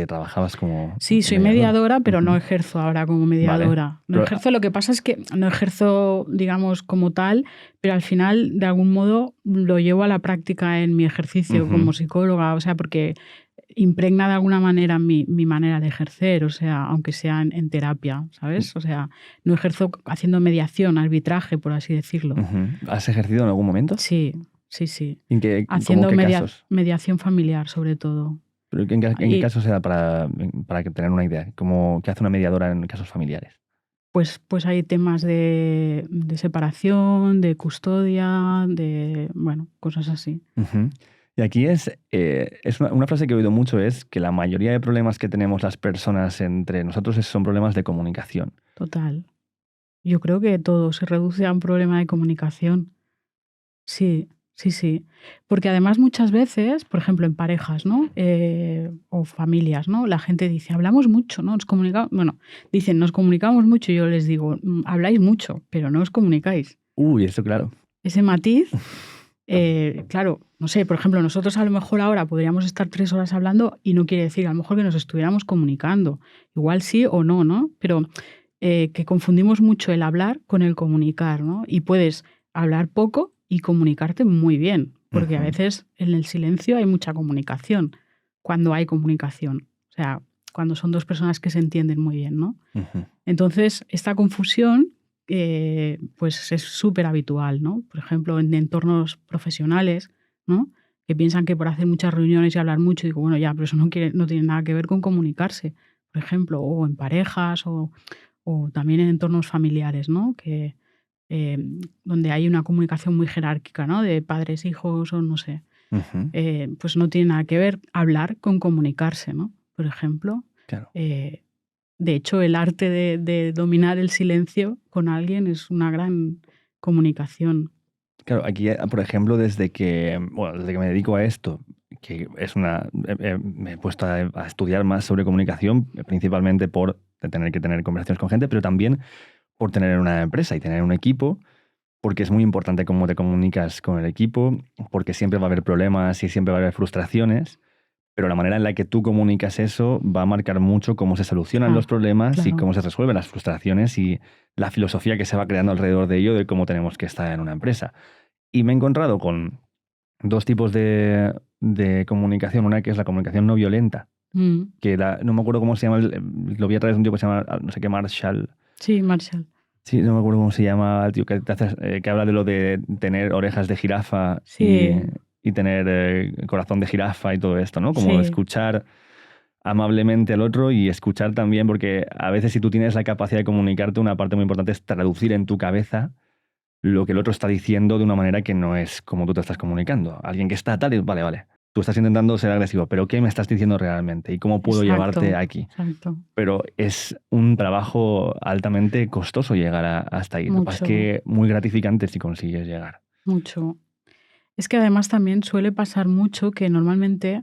trabajabas como Sí, soy mediadora. mediadora, pero no Ujú. ejerzo ahora como Vale. mediadora. No Pero, ejerzo, lo que pasa es que no ejerzo, digamos, como tal, pero al final, de algún modo, lo llevo a la práctica en mi ejercicio ujú. como psicóloga, o sea, porque impregna de alguna manera mi manera de ejercer, o sea, aunque sea en terapia, ¿sabes? O sea, no ejerzo haciendo mediación, arbitraje, por así decirlo. Ujú. ¿Has ejercido en algún momento? Sí, sí, sí. ¿Cómo Haciendo qué casos? mediación familiar, sobre todo. Pero ¿en qué casos se da para que tener una idea? ¿Qué hace una mediadora en casos familiares? Pues hay temas de separación, de custodia, bueno, cosas así. Ujú. Y aquí es una frase que he oído mucho, es que la mayoría de problemas que tenemos las personas entre nosotros son problemas de comunicación. Total. Yo creo que todo se reduce a un problema de comunicación. Sí, sí, sí. Porque además muchas veces, por ejemplo, en parejas, ¿no? O familias, ¿no? La gente dice, hablamos mucho, ¿no? Bueno, dicen, nos comunicamos mucho y yo les digo, habláis mucho, pero no os comunicáis. Uy, eso claro. Ese matiz, claro, no sé, por ejemplo, nosotros a lo mejor ahora podríamos estar 3 horas hablando y no quiere decir a lo mejor que nos estuviéramos comunicando. Igual sí o no, ¿no? Pero que confundimos mucho el hablar con el comunicar, ¿no? Y puedes hablar poco y comunicarte muy bien, porque a veces en el silencio hay mucha comunicación, cuando hay comunicación, o sea, cuando son 2 personas que se entienden muy bien, ¿no? Entonces, esta confusión, pues es súper habitual, ¿no? Por ejemplo, en entornos profesionales, ¿no? Que piensan que por hacer muchas reuniones y hablar mucho, digo, bueno, ya, pero eso no tiene nada que ver con comunicarse, por ejemplo, o en parejas o también en entornos familiares, ¿no? Que, donde hay una comunicación muy jerárquica, ¿no? De padres, hijos o no sé. Pues no tiene nada que ver hablar con comunicarse, ¿no? Por ejemplo. Claro. De hecho, el arte de dominar el silencio con alguien es una gran comunicación. Claro, aquí, por ejemplo, desde que me dedico a esto, que es me he puesto a estudiar más sobre comunicación, principalmente por tener que tener conversaciones con gente, pero también por tener una empresa y tener un equipo, porque es muy importante cómo te comunicas con el equipo, porque siempre va a haber problemas y siempre va a haber frustraciones, pero la manera en la que tú comunicas eso va a marcar mucho cómo se solucionan los problemas y Claro. cómo se resuelven las frustraciones y la filosofía que se va creando alrededor de ello de cómo tenemos que estar en una empresa. Y me he encontrado con 2 tipos de comunicación. Una que es la comunicación no violenta, que no me acuerdo cómo se llama, lo vi a través de un tío que se llama, no sé qué, Marshall. Sí, Marshall. Sí, no me acuerdo cómo se llama el tío que habla de lo de tener orejas de jirafa Sí. y tener corazón de jirafa y todo esto, ¿no? Como Sí. escuchar amablemente al otro y escuchar también, porque a veces si tú tienes la capacidad de comunicarte, una parte muy importante es traducir en tu cabeza lo que el otro está diciendo de una manera que no es como tú te estás comunicando. Alguien que está tal y vale. Tú estás intentando ser agresivo, pero ¿qué me estás diciendo realmente? ¿Y cómo puedo llevarte aquí? Exacto. Pero es un trabajo altamente costoso llegar hasta ahí. Lo que pasa es Mucho. que muy gratificante si consigues llegar. Mucho. Es que además también suele pasar mucho que normalmente,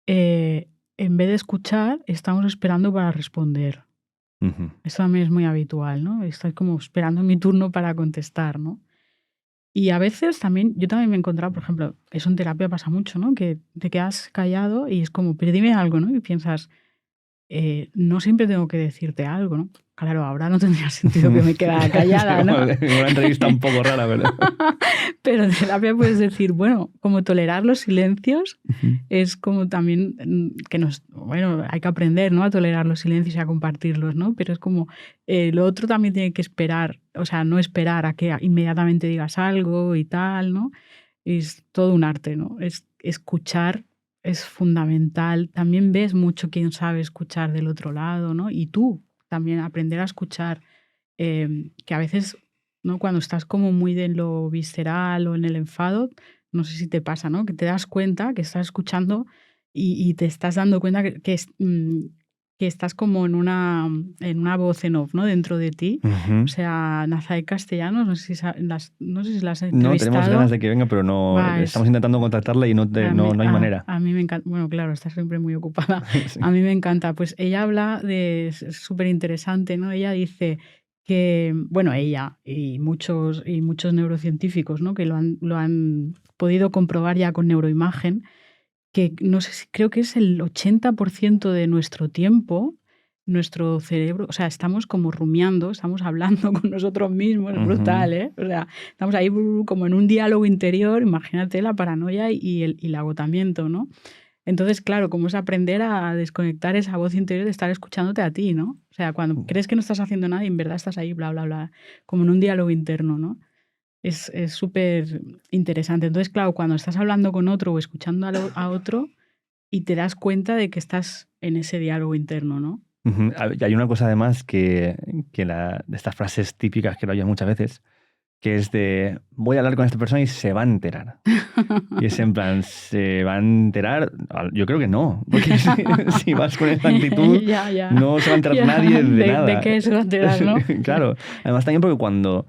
en vez de escuchar, estamos esperando para responder. Ujú. Eso también es muy habitual, ¿no? Estoy como esperando mi turno para contestar, ¿no? Y a veces también, yo también me he encontrado, por ejemplo, eso en terapia pasa mucho, ¿no? Que te quedas callado y es como, pero dime algo, ¿no? Y piensas, no siempre tengo que decirte algo, ¿no? Claro, ahora no tendría sentido que me quedara callada, ¿no? Una entrevista un poco rara, ¿verdad? Pero en terapia puedes decir, bueno, como tolerar los silencios Ujú. es como también bueno, hay que aprender, ¿no? A tolerar los silencios y a compartirlos, ¿no? Pero es como, lo otro también tiene que esperar, o sea, no esperar a que inmediatamente digas algo y tal, ¿no? Es todo un arte, ¿no? Escuchar es fundamental. También ves mucho quién sabe escuchar del otro lado, ¿no? Y tú también aprender a escuchar, que a veces, ¿no? Cuando estás como muy de lo visceral o en el enfado, no sé si te pasa, ¿no? Que te das cuenta que estás escuchando y te estás dando cuenta que estás como en una voz en off, ¿no? Dentro de ti. Ujú. O sea, Nazae Castellanos, no sé no sé si las has No, tenemos ganas entrevistado. de que venga, pero no Va, estamos intentando contactarla y no hay manera. a mí me encanta, bueno, claro, está siempre muy ocupada. Sí. A mí me encanta. Pues ella habla es súper interesante, ¿no? Ella dice que, bueno, ella y muchos neurocientíficos, ¿no? Que lo han podido comprobar ya con neuroimagen, que no sé si creo que es el 80% de nuestro tiempo, nuestro cerebro, o sea, estamos como rumiando, estamos hablando con nosotros mismos, es brutal, ¿eh? O sea, estamos ahí como en un diálogo interior, imagínate la paranoia y el agotamiento, ¿no? Entonces, claro, cómo es aprender a desconectar esa voz interior de estar escuchándote a ti, ¿no? O sea, cuando crees que no estás haciendo nada y en verdad estás ahí, bla, bla, bla, como en un diálogo interno, ¿no? Es súper interesante. Entonces, claro, cuando estás hablando con otro o escuchando a otro y te das cuenta de que estás en ese diálogo interno, ¿no? Ujú. Y hay una cosa además de estas frases típicas que lo oyes muchas veces, que es de voy a hablar con esta persona y se va a enterar. Y es en plan, ¿se va a enterar? Yo creo que no, porque si vas con esta actitud Ya. no se va a enterar nadie de nada. ¿De qué se va a enterar, no? Claro, además también porque cuando...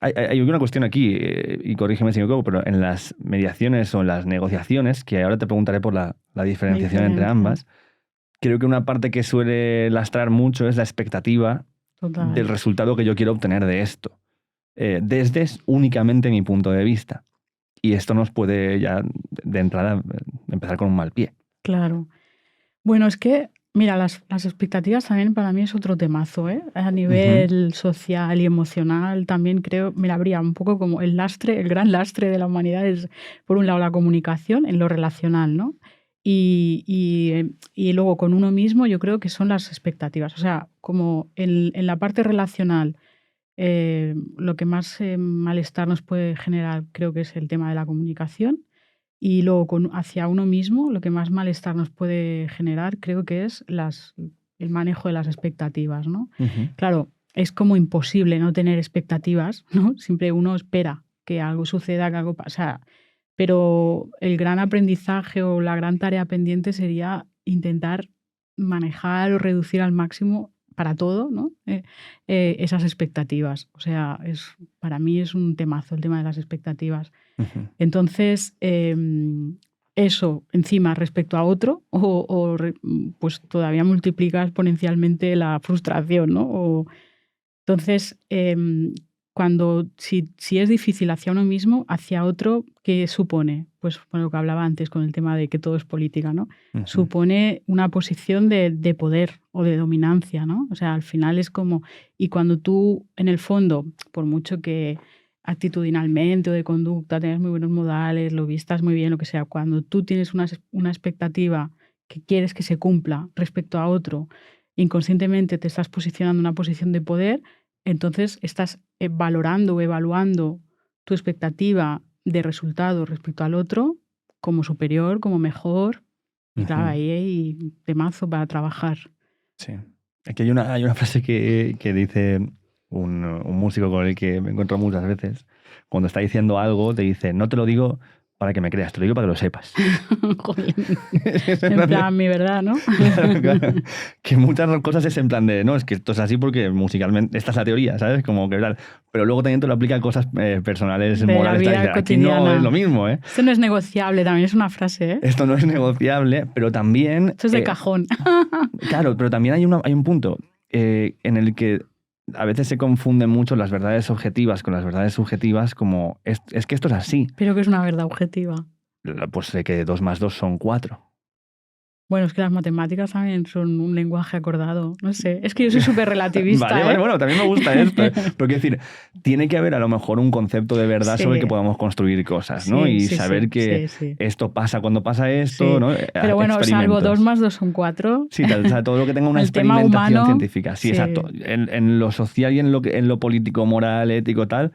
Hay una cuestión aquí, y corrígeme si me equivoco, pero en las mediaciones o en las negociaciones, que ahora te preguntaré por la diferenciación entre ambas, creo que una parte que suele lastrar mucho es la expectativa Total. del resultado que yo quiero obtener de esto. Desde únicamente mi punto de vista. Y esto nos puede ya de entrada empezar con un mal pie. Claro. Bueno, es que, mira, las expectativas también para mí es otro temazo, ¿eh? A nivel social y emocional también creo, mira, habría un poco como el gran lastre de la humanidad es, por un lado, la comunicación en lo relacional, ¿no? Y luego con uno mismo yo creo que son las expectativas. O sea, como en la parte relacional, lo que más malestar nos puede generar creo que es el tema de la comunicación. Y luego hacia uno mismo, lo que más malestar nos puede generar creo que es el manejo de las expectativas, ¿no? Claro, es como imposible no tener expectativas, ¿no? Siempre uno espera que algo suceda, que algo pasa. Pero el gran aprendizaje o la gran tarea pendiente sería intentar manejar o reducir al máximo para todo, ¿no? Esas expectativas. O sea, para mí es un temazo el tema de las expectativas. Entonces, eso encima respecto a otro, pues todavía multiplica exponencialmente la frustración, ¿no? Entonces, si es difícil hacia uno mismo, hacia otro, ¿qué supone? Pues lo que hablaba antes con el tema de que todo es política, ¿no? Supone una posición de poder o de dominancia, ¿no? O sea, al final es como... Y cuando tú, en el fondo, por mucho que actitudinalmente o de conducta tengas muy buenos modales, lo vistas muy bien, lo que sea, cuando tú tienes una expectativa que quieres que se cumpla respecto a otro, inconscientemente te estás posicionando en una posición de poder, entonces estás valorando o evaluando tu expectativa de resultado respecto al otro como superior, como mejor. Y claro, ahí hay temazo para trabajar. Sí. Aquí hay una frase que dice un músico con el que me encuentro muchas veces. Cuando está diciendo algo, te dice, no te lo digo para que me creas, te lo digo para que lo sepas. Joder. En plan, mi verdad, ¿no? Claro. Que muchas cosas es en plan de, no, es que esto es así porque musicalmente, esta es la teoría, ¿sabes? Como que tal. Pero luego también te lo aplica a cosas personales, de morales. La vida Aquí cotidiana. no es lo mismo, ¿eh? Esto no es negociable, también es una frase, ¿eh? Esto no es negociable, pero también... Esto es de cajón. Claro, pero también hay un punto en el que a veces se confunden mucho las verdades objetivas con las verdades subjetivas, como es que esto es así. Pero que es una verdad objetiva. Pues sé que 2 más 2 son 4. Bueno, es que las matemáticas también son un lenguaje acordado. No sé, es que yo soy súper relativista. Vale, bueno, también me gusta esto. Pero quiero decir, tiene que haber a lo mejor un concepto de verdad sobre el que podamos construir cosas, ¿no? Y saber que esto pasa cuando pasa esto, ¿no? Pero bueno, salvo 2 más 2 son 4. Sí, o sea, todo lo que tenga una experimentación científica. Sí, exacto. En lo social y en lo político, moral, ético, tal...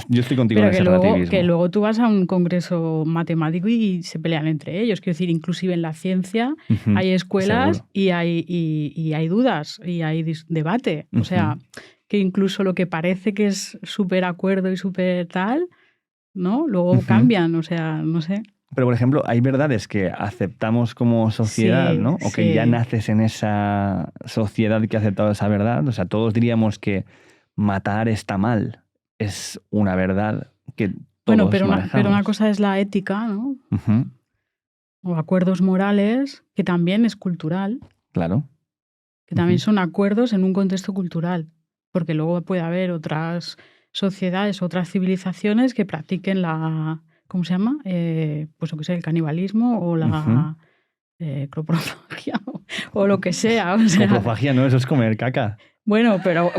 yo estoy contigo en ese relativismo. Que luego tú vas a un congreso matemático y se pelean entre ellos. Quiero decir, inclusive en la ciencia hay escuelas y hay dudas y hay debate. O sea, que incluso lo que parece que es súper acuerdo y súper tal, ¿no? Luego cambian, o sea, no sé. Pero, por ejemplo, hay verdades que aceptamos como sociedad, ¿no? O que ya naces en esa sociedad que ha aceptado esa verdad. O sea, todos diríamos que matar está mal. Es una verdad que todos pero manejamos. una cosa es la ética, ¿no? O acuerdos morales, que también es cultural. Claro. Que también son acuerdos en un contexto cultural. Porque luego puede haber otras sociedades, otras civilizaciones que practiquen ¿cómo se llama? Pues lo que sea, el canibalismo o la coprofagia o lo que sea. O sea, coprofagia, ¿no? Eso es comer caca. Bueno, pero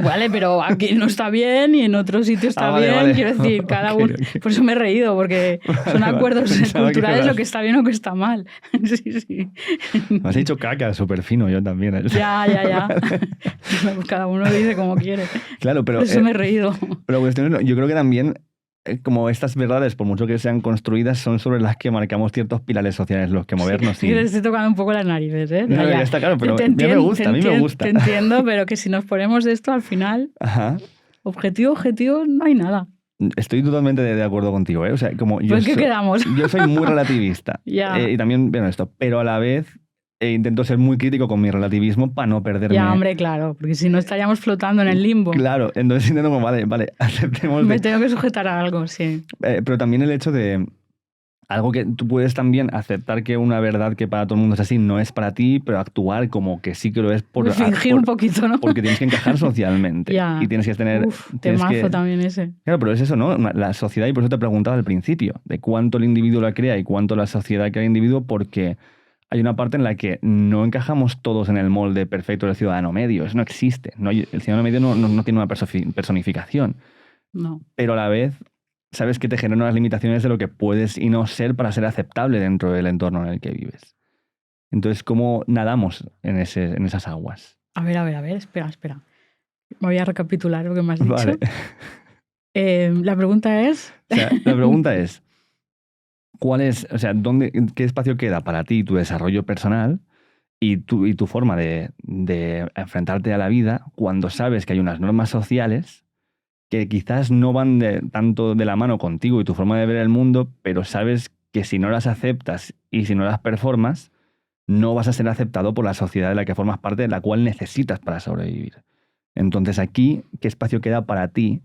aquí no está bien y en otro sitio está bien. Vale. Quiero decir, cada uno... Okay. Por eso me he reído, porque son acuerdos culturales lo que está bien o que está mal. Sí. Me has dicho caca, súper fino, yo también. Ya. Cada uno lo dice como quiere. Claro, pero... Por eso me he reído. Pero yo creo que también... como estas verdades, por mucho que sean construidas, son sobre las que marcamos ciertos pilares sociales los que movernos. Sí, estoy tocando un poco las narices, ¿eh? No, está claro, pero a mí me gusta. Te entiendo, pero que si nos ponemos de esto al final... Ajá. Objetivo, no hay nada. Estoy totalmente de acuerdo contigo, ¿eh? O sea, como Pues ¿qué quedamos? yo soy muy relativista. Ya. Y también, bueno, esto, pero a la vez intento ser muy crítico con mi relativismo para no perderme. Ya, hombre, claro, porque si no estaríamos flotando en el limbo. Claro, entonces intento como, vale, aceptemos. Me tengo que sujetar a algo, sí. Pero también el hecho de algo que tú puedes también aceptar que una verdad que para todo el mundo es así no es para ti, pero actuar como que sí que lo es Fingir un poquito, ¿no? porque tienes que encajar socialmente. Ya. Y tienes que tener... Temazo también ese. Claro, pero es eso, ¿no? La sociedad, y por eso te preguntaba al principio, de cuánto el individuo la crea y cuánto la sociedad crea el individuo, porque hay una parte en la que no encajamos todos en el molde perfecto del ciudadano medio. Eso no existe. El ciudadano medio no tiene una personificación. No. Pero a la vez, sabes que te generan unas limitaciones de lo que puedes y no ser para ser aceptable dentro del entorno en el que vives. Entonces, ¿cómo nadamos en esas aguas? A ver, espera. Me voy a recapitular lo que me has dicho. Vale. La pregunta es... O sea, la pregunta es, ¿qué espacio queda para ti tu desarrollo personal y tu forma de enfrentarte a la vida cuando sabes que hay unas normas sociales que quizás no van tanto de la mano contigo y tu forma de ver el mundo, pero sabes que si no las aceptas y si no las performas, no vas a ser aceptado por la sociedad de la que formas parte, de la cual necesitas para sobrevivir? Entonces aquí, ¿qué espacio queda para ti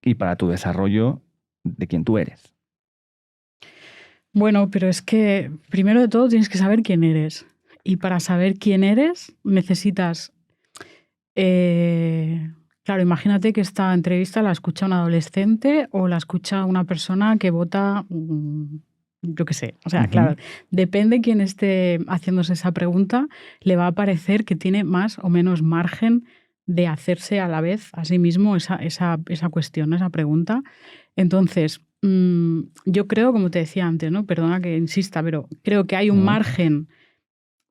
y para tu desarrollo de quien tú eres? Bueno, pero es que primero de todo tienes que saber quién eres. Y para saber quién eres necesitas... Claro, imagínate que esta entrevista la escucha un adolescente o la escucha una persona que vota, yo qué sé. O sea, claro, depende quién esté haciéndose esa pregunta, le va a parecer que tiene más o menos margen de hacerse a la vez a sí mismo esa cuestión, esa pregunta. Entonces, yo creo, como te decía antes, ¿no? Perdona que insista, pero creo que hay un margen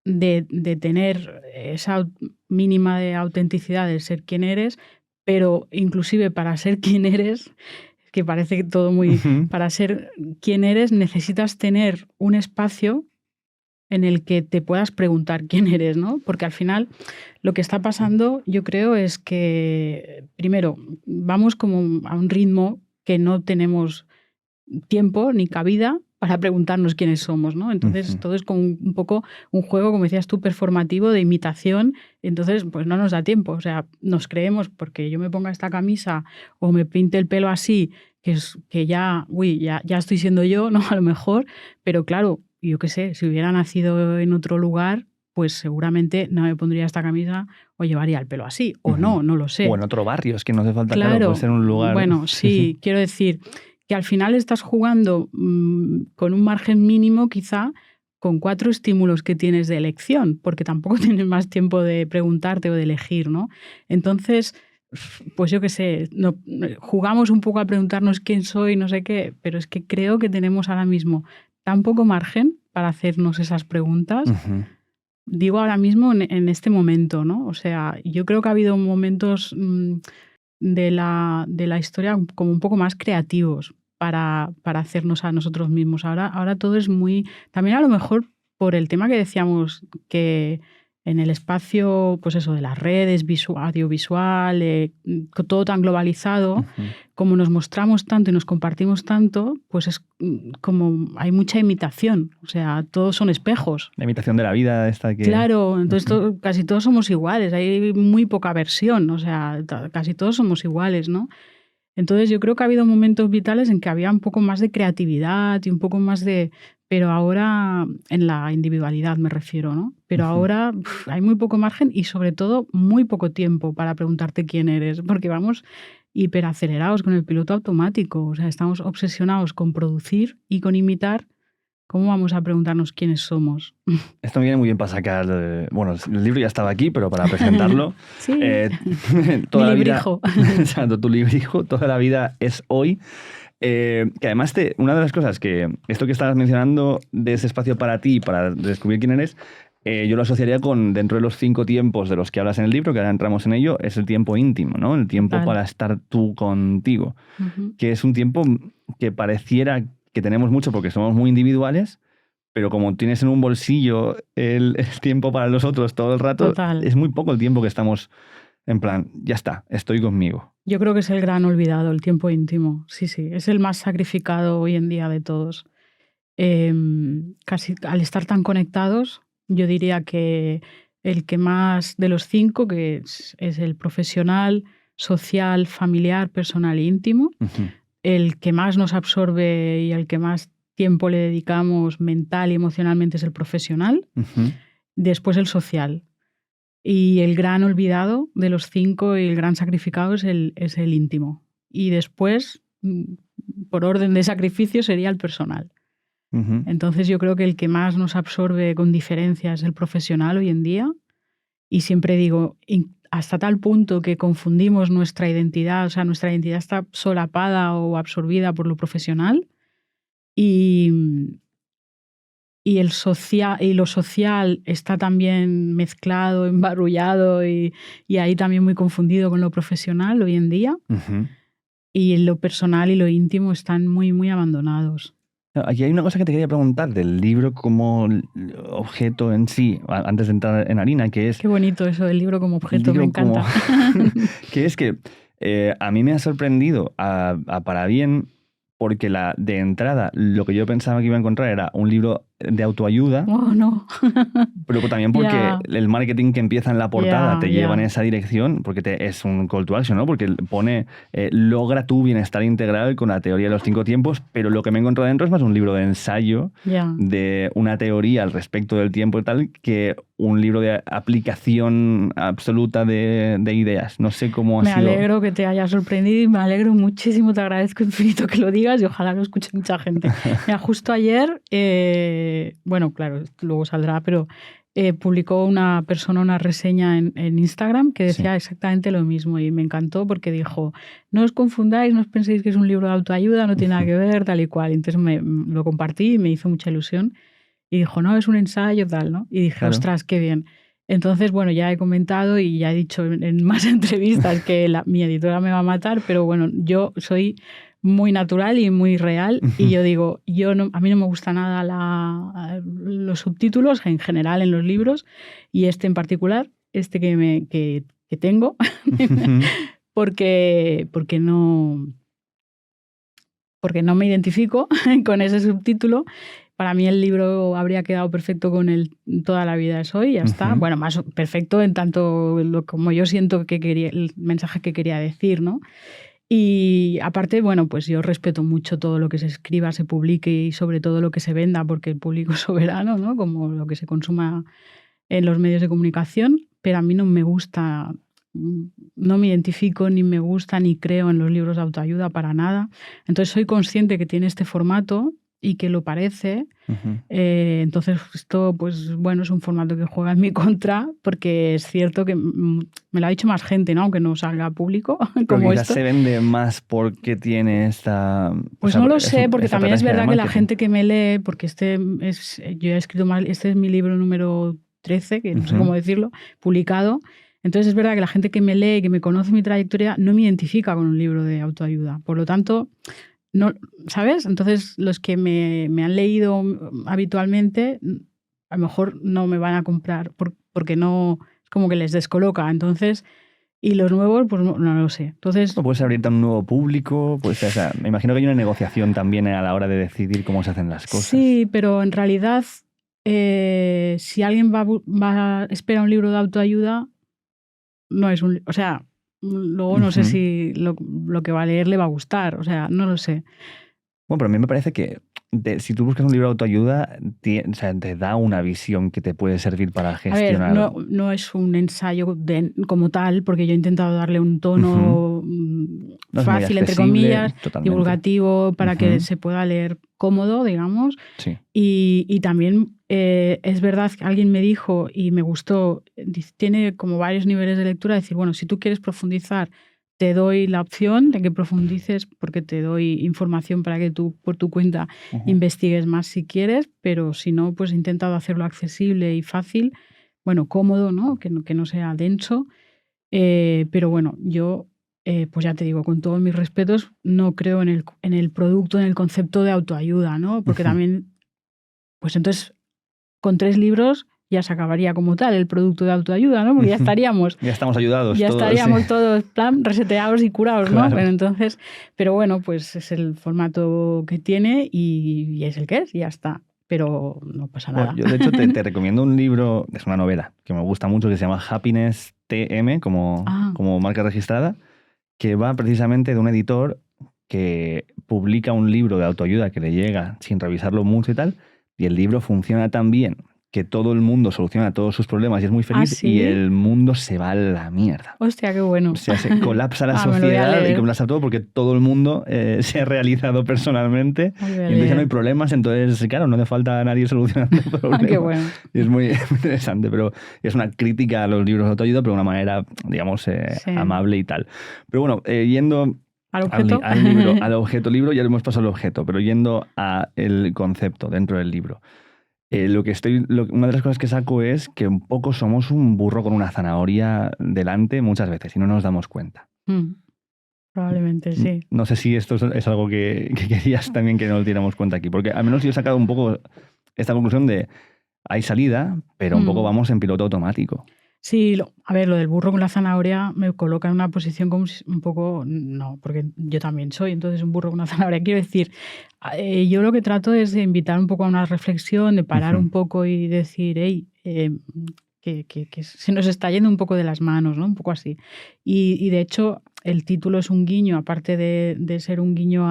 de tener esa mínima de autenticidad de ser quien eres, pero inclusive para ser quien eres, que parece todo muy... Para ser quien eres necesitas tener un espacio en el que te puedas preguntar quién eres, ¿no? Porque al final lo que está pasando, yo creo, es que, primero, vamos como a un ritmo que no tenemos tiempo ni cabida para preguntarnos quiénes somos, ¿no? Entonces todo es como un poco un juego, como decías tú, performativo, de imitación. Entonces, pues no nos da tiempo. O sea, nos creemos porque yo me ponga esta camisa o me pinte el pelo así, que ya estoy siendo yo, ¿no? A lo mejor. Pero claro, yo qué sé, si hubiera nacido en otro lugar, pues seguramente no me pondría esta camisa o llevaría el pelo así. O no lo sé. O en otro barrio, es que no hace falta, claro, puede ser un lugar... Bueno, sí, quiero decir... que al final estás jugando con un margen mínimo quizá con 4 estímulos que tienes de elección, porque tampoco tienes más tiempo de preguntarte o de elegir, ¿no? Entonces, pues yo qué sé, jugamos un poco a preguntarnos quién soy, no sé qué, pero es que creo que tenemos ahora mismo tan poco margen para hacernos esas preguntas. Digo ahora mismo en este momento, ¿no? O sea, yo creo que ha habido momentos de la historia como un poco más creativos para hacernos a nosotros mismos. Ahora todo es muy... También a lo mejor por el tema que decíamos, que en el espacio, pues eso, de las redes, audiovisual, todo tan globalizado, como nos mostramos tanto y nos compartimos tanto, pues es como hay mucha imitación. O sea, todos son espejos. La imitación de la vida esta que... Claro, entonces casi todos somos iguales, hay muy poca versión, o sea, casi todos somos iguales, ¿no? Entonces yo creo que ha habido momentos vitales en que había un poco más de creatividad y un poco más de... Pero ahora, en la individualidad me refiero, ¿no? Pero ahora hay muy poco margen y sobre todo muy poco tiempo para preguntarte quién eres, porque vamos hiperacelerados con el piloto automático, o sea, estamos obsesionados con producir y con imitar. ¿Cómo vamos a preguntarnos quiénes somos? Esto me viene muy bien para sacar... Bueno, el libro ya estaba aquí, pero para presentarlo... Sí, toda mi librijo. Exacto, tu librijo, toda la vida es hoy. Que además, una de las cosas que... Esto que estabas mencionando de ese espacio para ti, para descubrir quién eres, yo lo asociaría con, dentro de los 5 tiempos de los que hablas en el libro, que ahora entramos en ello, es el tiempo íntimo, ¿no? El tiempo para estar tú contigo. Que es un tiempo que pareciera que tenemos mucho porque somos muy individuales, pero como tienes en un bolsillo el tiempo para los otros todo el rato, es muy poco el tiempo que estamos en plan, ya está, estoy conmigo. Yo creo que es el gran olvidado, el tiempo íntimo. Sí, sí, es el más sacrificado hoy en día de todos. Casi al estar tan conectados, yo diría que el que más de los 5, que es el profesional, social, familiar, personal e íntimo, el que más nos absorbe y al que más tiempo le dedicamos mental y emocionalmente es el profesional, después el social. Y el gran olvidado de los 5 y el gran sacrificado es el íntimo. Y después, por orden de sacrificio, sería el personal. Entonces yo creo que el que más nos absorbe con diferencia es el profesional hoy en día. Y siempre digo, hasta tal punto que confundimos nuestra identidad, o sea, nuestra identidad está solapada o absorbida por lo profesional. Y lo social está también mezclado, embarullado y ahí también muy confundido con lo profesional hoy en día. Y lo personal y lo íntimo están muy, muy abandonados. Aquí hay una cosa que te quería preguntar del libro como objeto en sí, antes de entrar en harina, que es... Qué bonito eso del libro como objeto, me encanta. Que es que a mí me ha sorprendido para bien, porque de entrada lo que yo pensaba que iba a encontrar era un libro de autoayuda. Oh, no. Pero también porque el marketing que empieza en la portada te lleva en esa dirección, porque es un call to action, ¿no? Porque pone, logra tu bienestar integral con la teoría de los 5 tiempos, pero lo que me he encontrado dentro es más un libro de ensayo, de una teoría al respecto del tiempo y tal, que un libro de aplicación absoluta de ideas. No sé cómo ha sido. Me alegro que te haya sorprendido y me alegro muchísimo, te agradezco infinito que lo digas y ojalá lo escuche mucha gente. Mira, justo ayer, bueno, claro, luego saldrá, pero publicó una persona una reseña en Instagram que decía exactamente lo mismo y me encantó porque dijo, no os confundáis, no os penséis que es un libro de autoayuda, no tiene nada que ver, tal y cual. Entonces lo compartí y me hizo mucha ilusión y dijo, no, es un ensayo, tal, ¿no? Y dije, ostras, qué bien. Entonces, bueno, ya he comentado y ya he dicho en más entrevistas que mi editora me va a matar, pero bueno, yo soy muy natural y muy real y yo digo, a mí no me gusta nada los subtítulos en general en los libros y este en particular, este que tengo, porque no me identifico con ese subtítulo. Para mí el libro habría quedado perfecto con Toda la vida es hoy, ya está. Bueno, más perfecto en tanto como yo siento que el mensaje que quería decir, ¿no? Y aparte, bueno, pues yo respeto mucho todo lo que se escriba, se publique y sobre todo lo que se venda, porque el público es soberano, ¿no? Como lo que se consuma en los medios de comunicación, pero a mí no me gusta, no me identifico, ni me gusta, ni creo en los libros de autoayuda para nada. Entonces soy consciente que tiene este formato y que lo parece. Entonces esto, pues bueno, es un formato que juega en mi contra porque es cierto que me lo ha dicho más gente, ¿no? Aunque no salga público como quizás esto. se vende más porque tiene esta... Pues no lo sé, porque también es verdad que la gente que me lee, porque yo he escrito mal, este es mi libro número 13, que no sé cómo decirlo, publicado. Entonces es verdad que la gente que me lee, que me conoce mi trayectoria, no me identifica con un libro de autoayuda. Por lo tanto, no, ¿sabes? Entonces los que me han leído habitualmente, a lo mejor no me van a comprar porque no, es como que les descoloca. Entonces, y los nuevos, pues no lo sé. Entonces, ¿puedes abrirte a un nuevo público? Pues, o sea, me imagino que hay una negociación también a la hora de decidir cómo se hacen las cosas. Sí, pero en realidad, si alguien espera un libro de autoayuda, no es un... O sea, luego no sé si lo que va a leer le va a gustar. O sea, no lo sé. Bueno, pero a mí me parece que si tú buscas un libro de autoayuda, o sea, te da una visión que te puede servir para gestionar. A ver, no es un ensayo como tal, porque yo he intentado darle un tono fácil, entre comillas, divulgativo, para que se pueda leer cómodo, digamos. Sí. Y también es verdad que alguien me dijo y me gustó, tiene como varios niveles de lectura, decir, bueno, si tú quieres profundizar, te doy la opción de que profundices porque te doy información para que tú por tu cuenta investigues más si quieres, pero si no, pues he intentado hacerlo accesible y fácil, bueno, cómodo, ¿no? Que no sea denso. Pero bueno, yo, pues ya te digo, con todos mis respetos, no creo en el producto, en el concepto de autoayuda, ¿no? Porque también, pues entonces, con 3 libros ya se acabaría como tal el producto de autoayuda, ¿no? Porque ya estaríamos... ya estamos ayudados ya todos. estaríamos todos plan reseteados y curados, ¿no? Claro. Pero entonces, pero bueno, pues es el formato que tiene y es el que es y ya está. Pero no pasa nada. Yo de hecho te recomiendo un libro, es una novela que me gusta mucho, que se llama Happiness TM, como marca registrada, que va precisamente de un editor que publica un libro de autoayuda que le llega sin revisarlo mucho y tal, y el libro funciona tan bien que todo el mundo soluciona todos sus problemas y es muy feliz, ¿sí? Y el mundo se va a la mierda. Hostia, qué bueno. O sea, se colapsa la sociedad y colapsa todo porque todo el mundo se ha realizado personalmente y entonces ya no hay problemas, entonces claro, no hace falta a nadie solucionando problemas. Qué bueno. Y es muy interesante, pero es una crítica a los libros de autoayuda, pero de una manera, digamos, amable y tal. Pero bueno, yendo... ¿Al objeto? Al objeto libro, ya lo hemos pasado al objeto, pero yendo al concepto dentro del libro. Una de las cosas que saco es que un poco somos un burro con una zanahoria delante muchas veces y no nos damos cuenta. Probablemente sí. No sé si esto es algo que querías también que nos diéramos cuenta aquí, porque al menos yo he sacado un poco esta conclusión de hay salida, pero un poco vamos en piloto automático. Sí, a ver, lo del burro con la zanahoria me coloca en una posición como un poco... No, porque yo también soy, entonces un burro con una zanahoria. Quiero decir, yo lo que trato es de invitar un poco a una reflexión, de parar un poco y decir, hey, que se nos está yendo un poco de las manos, ¿no? Un poco así. Y de hecho, el título es un guiño, aparte de ser un guiño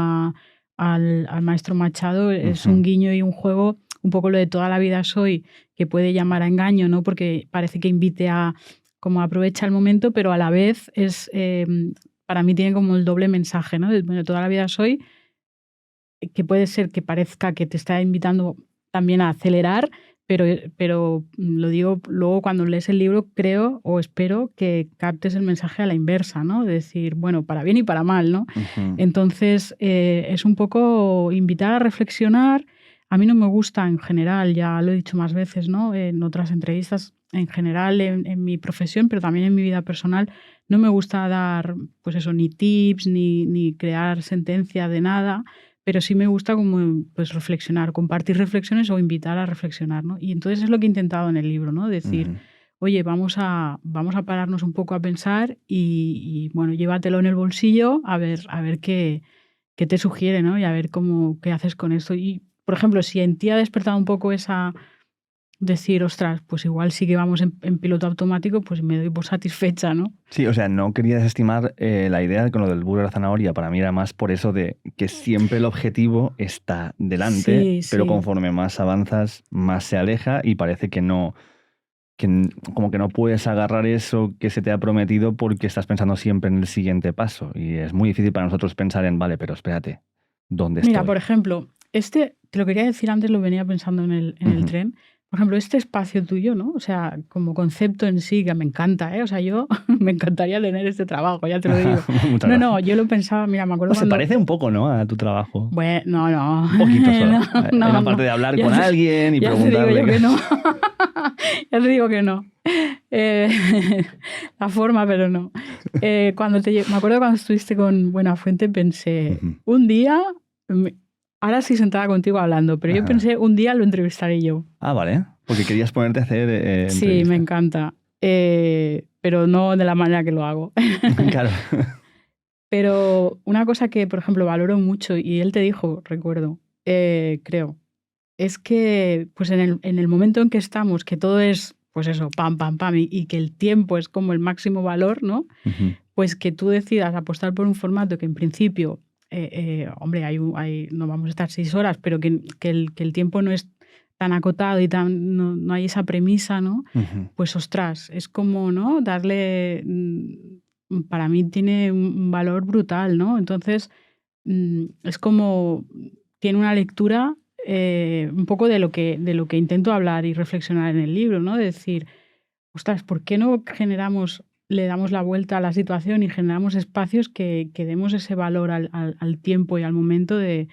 al maestro Machado, es un guiño y un juego... Un poco lo de toda la vida soy, que puede llamar a engaño, ¿no? Porque parece que invite a como aprovecha el momento, pero a la vez es para mí tiene como el doble mensaje, ¿no? Bueno, toda la vida soy, que puede ser que parezca que te está invitando también a acelerar, pero lo digo luego cuando lees el libro, creo o espero que captes el mensaje a la inversa, ¿no? De decir, bueno, para bien y para mal, ¿no? Entonces, es un poco invitar a reflexionar. A mí no me gusta en general, ya lo he dicho más veces, ¿no? En otras entrevistas, en general en mi profesión, pero también en mi vida personal, no me gusta dar, pues eso, ni tips, ni crear sentencia de nada, pero sí me gusta como pues reflexionar, compartir reflexiones o invitar a reflexionar, ¿no? Y entonces es lo que he intentado en el libro, ¿no? Decir, oye, vamos a pararnos un poco a pensar y bueno, llévatelo en el bolsillo a ver qué te sugiere, ¿no? Y a ver qué haces con esto. Y por ejemplo, si en ti ha despertado un poco esa decir, ostras, pues igual sí que vamos en piloto automático, pues me doy por satisfecha, ¿no? Sí, o sea, no quería desestimar la idea con lo del burro de la zanahoria. Para mí era más por eso de que siempre el objetivo está delante, pero conforme más avanzas, más se aleja y parece que no, como que no puedes agarrar eso que se te ha prometido porque estás pensando siempre en el siguiente paso. Y es muy difícil para nosotros pensar en, vale, pero espérate, ¿dónde estoy? Mira, por ejemplo, te lo quería decir antes, lo venía pensando en el tren. Por ejemplo, este espacio tuyo, ¿no? O sea, como concepto en sí, que me encanta, ¿eh? O sea, yo me encantaría tener este trabajo, ya te lo digo. No, yo lo pensaba, mira, me acuerdo cuando... Se parece un poco, ¿no? A tu trabajo. Bueno, no. Un poquito solo. En la parte de hablar con alguien y preguntarle. Ya te digo yo que no. Ya te digo que no. La forma, pero no. Me acuerdo cuando estuviste con Buenafuente, pensé, un día... Ahora sí sentada contigo hablando, pero yo pensé un día lo entrevistaré yo. Ah, vale. Porque querías ponerte a hacer sí, me encanta. Pero no de la manera que lo hago. Claro. Pero una cosa que, por ejemplo, valoro mucho, y él te dijo, recuerdo, creo, es que pues en el momento en que estamos, que todo es, pues eso, pam, pam, pam, y que el tiempo es como el máximo valor, ¿no? Pues que tú decidas apostar por un formato que en principio... hombre, no vamos a estar 6 horas, pero que el tiempo no es tan acotado y no hay esa premisa, ¿no? Pues ostras, es como, ¿no? Darle, para mí tiene un valor brutal, ¿no? Entonces, es como, tiene una lectura un poco de lo que intento hablar y reflexionar en el libro, ¿no? De decir, ostras, ¿por qué no le damos la vuelta a la situación y generamos espacios que demos ese valor al tiempo y al momento de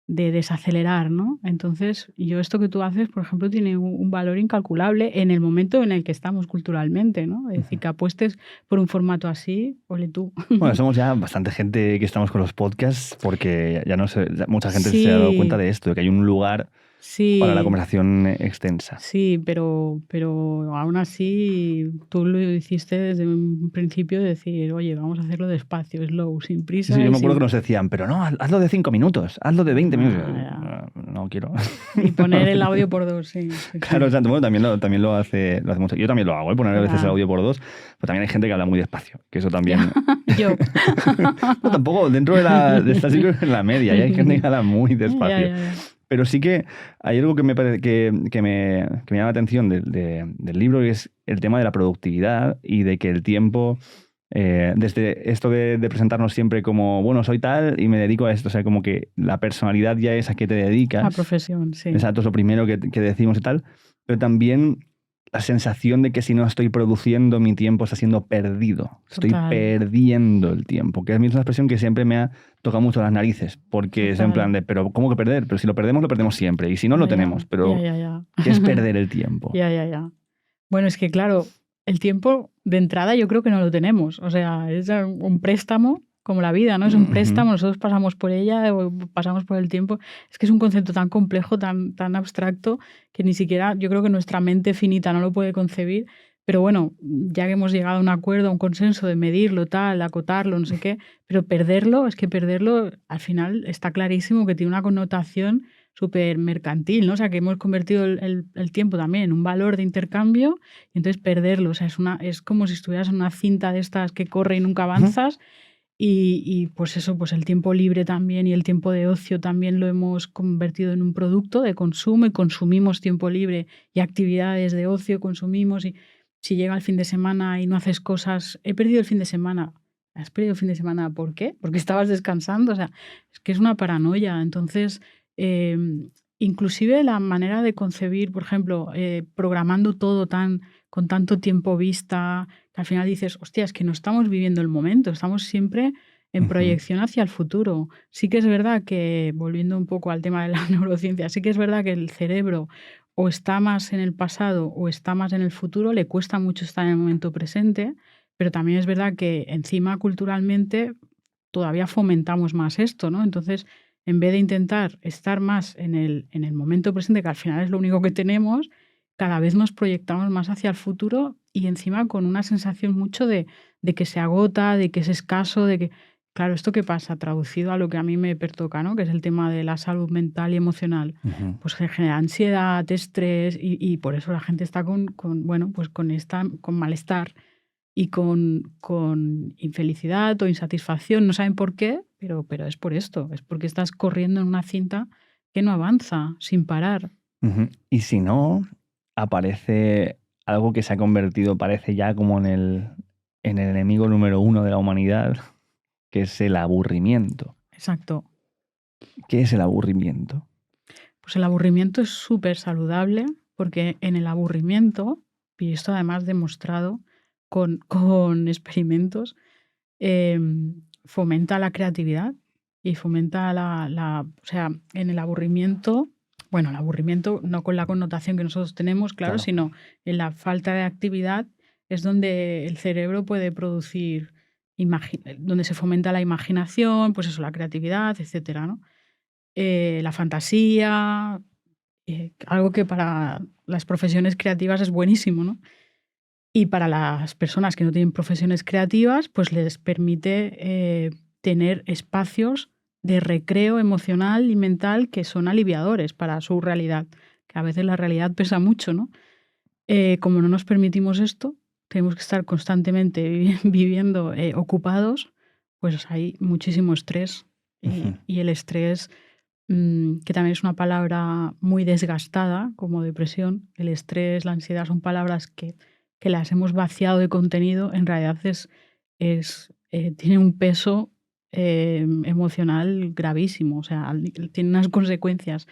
desacelerar, ¿no? Entonces, esto que tú haces, por ejemplo, tiene un valor incalculable en el momento en el que estamos culturalmente, ¿no? Es decir, que apuestes por un formato así, ole tú. Bueno, somos ya bastante gente que estamos con los podcasts porque ya no sé, mucha gente se ha dado cuenta de esto, de que hay un lugar para la Sí, conversación extensa. sí, pero aún así tú lo hiciste desde un principio de decir, oye, vamos a hacerlo despacio, slow, sin Sí, sí, prisa yo y me acuerdo que sin... nos decían, pero no, hazlo de 5 minutos, hazlo de 20 minutos. Ah, ya. No quiero. Y poner el audio por dos, sí, sí, Claro, o sí. sea, bueno, también lo hace mucho. Yo también lo hago, poner a veces el Ya, audio por dos, pero también hay gente que habla muy despacio, que eso ya, también... yo. No, tampoco, dentro de esta sí que es la media, y hay gente que habla muy Ya, despacio. ya, ya. Pero sí que hay algo que me, que me llama la atención del libro, y es el tema de la productividad y de que el tiempo, desde esto de presentarnos siempre como, bueno, soy tal y me dedico a esto, o sea, como que la personalidad ya es a qué te La dedicas, profesión, sí. exacto, es lo primero que decimos y tal, pero también la sensación de que si no estoy produciendo, mi tiempo está siendo perdido. Estoy Total, perdiendo el tiempo, que a mí es una expresión que siempre me ha tocado mucho las narices, porque es en plan total. de, pero ¿cómo que perder? Pero si lo perdemos siempre, y si no, lo Ya, ya, tenemos, ya, pero ya, ya. ¿qué es perder el tiempo? Ya, ya, ya. Bueno, es que claro, el tiempo de entrada yo creo que no lo tenemos. O sea, es un préstamo, como la vida, ¿no? Es un Ujú, préstamo, nosotros pasamos por ella o pasamos por el tiempo. Es que es un concepto tan complejo, tan abstracto, que ni siquiera yo creo que nuestra mente finita no lo puede concebir. Pero bueno, ya que hemos llegado a un acuerdo, a un consenso de medirlo, tal, acotarlo, no sé qué, pero perderlo, es que perderlo al final está clarísimo que tiene una connotación súper mercantil, ¿no? O sea, que hemos convertido el tiempo también en un valor de intercambio y entonces perderlo, o sea, es como si estuvieras en una cinta de estas que corre y nunca ujú, avanzas y pues eso, pues el tiempo libre también y el tiempo de ocio también lo hemos convertido en un producto de consumo y consumimos tiempo libre y actividades de ocio, consumimos y si llega el fin de semana y no haces cosas, he perdido el fin de semana. ¿Has perdido el fin de semana? ¿Por qué? Porque estabas descansando. O sea, es que es una paranoia. Entonces, inclusive la manera de concebir, por ejemplo, programando todo con tanto tiempo vista, que al final dices, hostia, es que no estamos viviendo el momento, estamos siempre en ujú, proyección hacia el futuro. Sí que es verdad que, volviendo un poco al tema de la neurociencia, sí que es verdad que el cerebro o está más en el pasado o está más en el futuro, le cuesta mucho estar en el momento presente, pero también es verdad que encima culturalmente todavía fomentamos más esto, ¿no? Entonces, en vez de intentar estar más en el momento presente, que al final es lo único que tenemos, cada vez nos proyectamos más hacia el futuro y encima con una sensación mucho de que se agota, de que es escaso, de que... Claro, ¿esto qué pasa? Traducido a lo que a mí me pertoca, ¿no? Que es el tema de la salud mental y emocional. ujú. Pues que genera ansiedad, estrés y por eso la gente está bueno, pues con malestar y con infelicidad o insatisfacción, no saben por qué, pero es por esto, es porque estás corriendo en una cinta que no avanza sin parar. Ujú. Y si no, aparece algo que se ha convertido, parece ya como en el enemigo número uno de la humanidad, que es el aburrimiento. Exacto. ¿Qué es el aburrimiento? Pues el aburrimiento es súper saludable porque en el aburrimiento, y esto además demostrado con experimentos, fomenta la creatividad y fomenta o sea, en el aburrimiento, bueno, el aburrimiento no con la connotación que nosotros tenemos, claro, Claro. sino en la falta de actividad es donde el cerebro puede producir, donde se fomenta la imaginación, pues eso, la creatividad, etcétera, ¿no? La fantasía, algo que para las profesiones creativas es buenísimo, ¿no? Y para las personas que no tienen profesiones creativas, pues les permite tener espacios de recreo emocional y mental que son aliviadores para su realidad, que a veces la realidad pesa mucho, ¿no? Como no nos permitimos esto, tenemos que estar constantemente viviendo ocupados, pues hay muchísimo estrés. Ujú. Y el estrés, que también es una palabra muy desgastada, como depresión, el estrés, la ansiedad son palabras que las hemos vaciado de contenido, en realidad tiene un peso emocional gravísimo, o sea, tiene unas consecuencias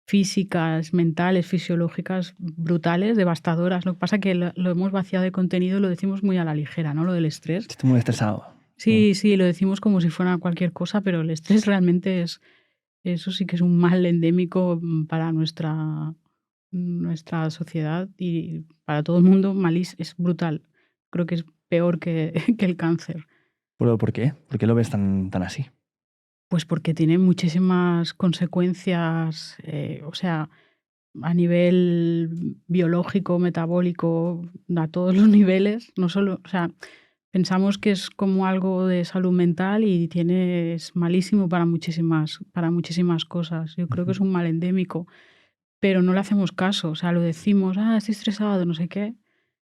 físicas, mentales, fisiológicas brutales, devastadoras. Lo que pasa es que lo hemos vaciado de contenido y lo decimos muy a la ligera, ¿no? Lo del estrés. Estoy muy estresado. Sí. Sí, sí, lo decimos como si fuera cualquier cosa, pero el estrés realmente eso sí que es un mal endémico para nuestra sociedad y para todo el mundo es brutal. Creo que es peor que, que el cáncer. ¿Pero por qué? ¿Por qué lo ves tan así? Pues porque tiene muchísimas consecuencias. O sea, a nivel biológico, metabólico, a todos los niveles, no solo, o sea, pensamos que es como algo de salud mental y es malísimo para muchísimas cosas. Yo creo que es un mal endémico, pero no le hacemos caso, o sea, lo decimos, estoy estresado, no sé qué,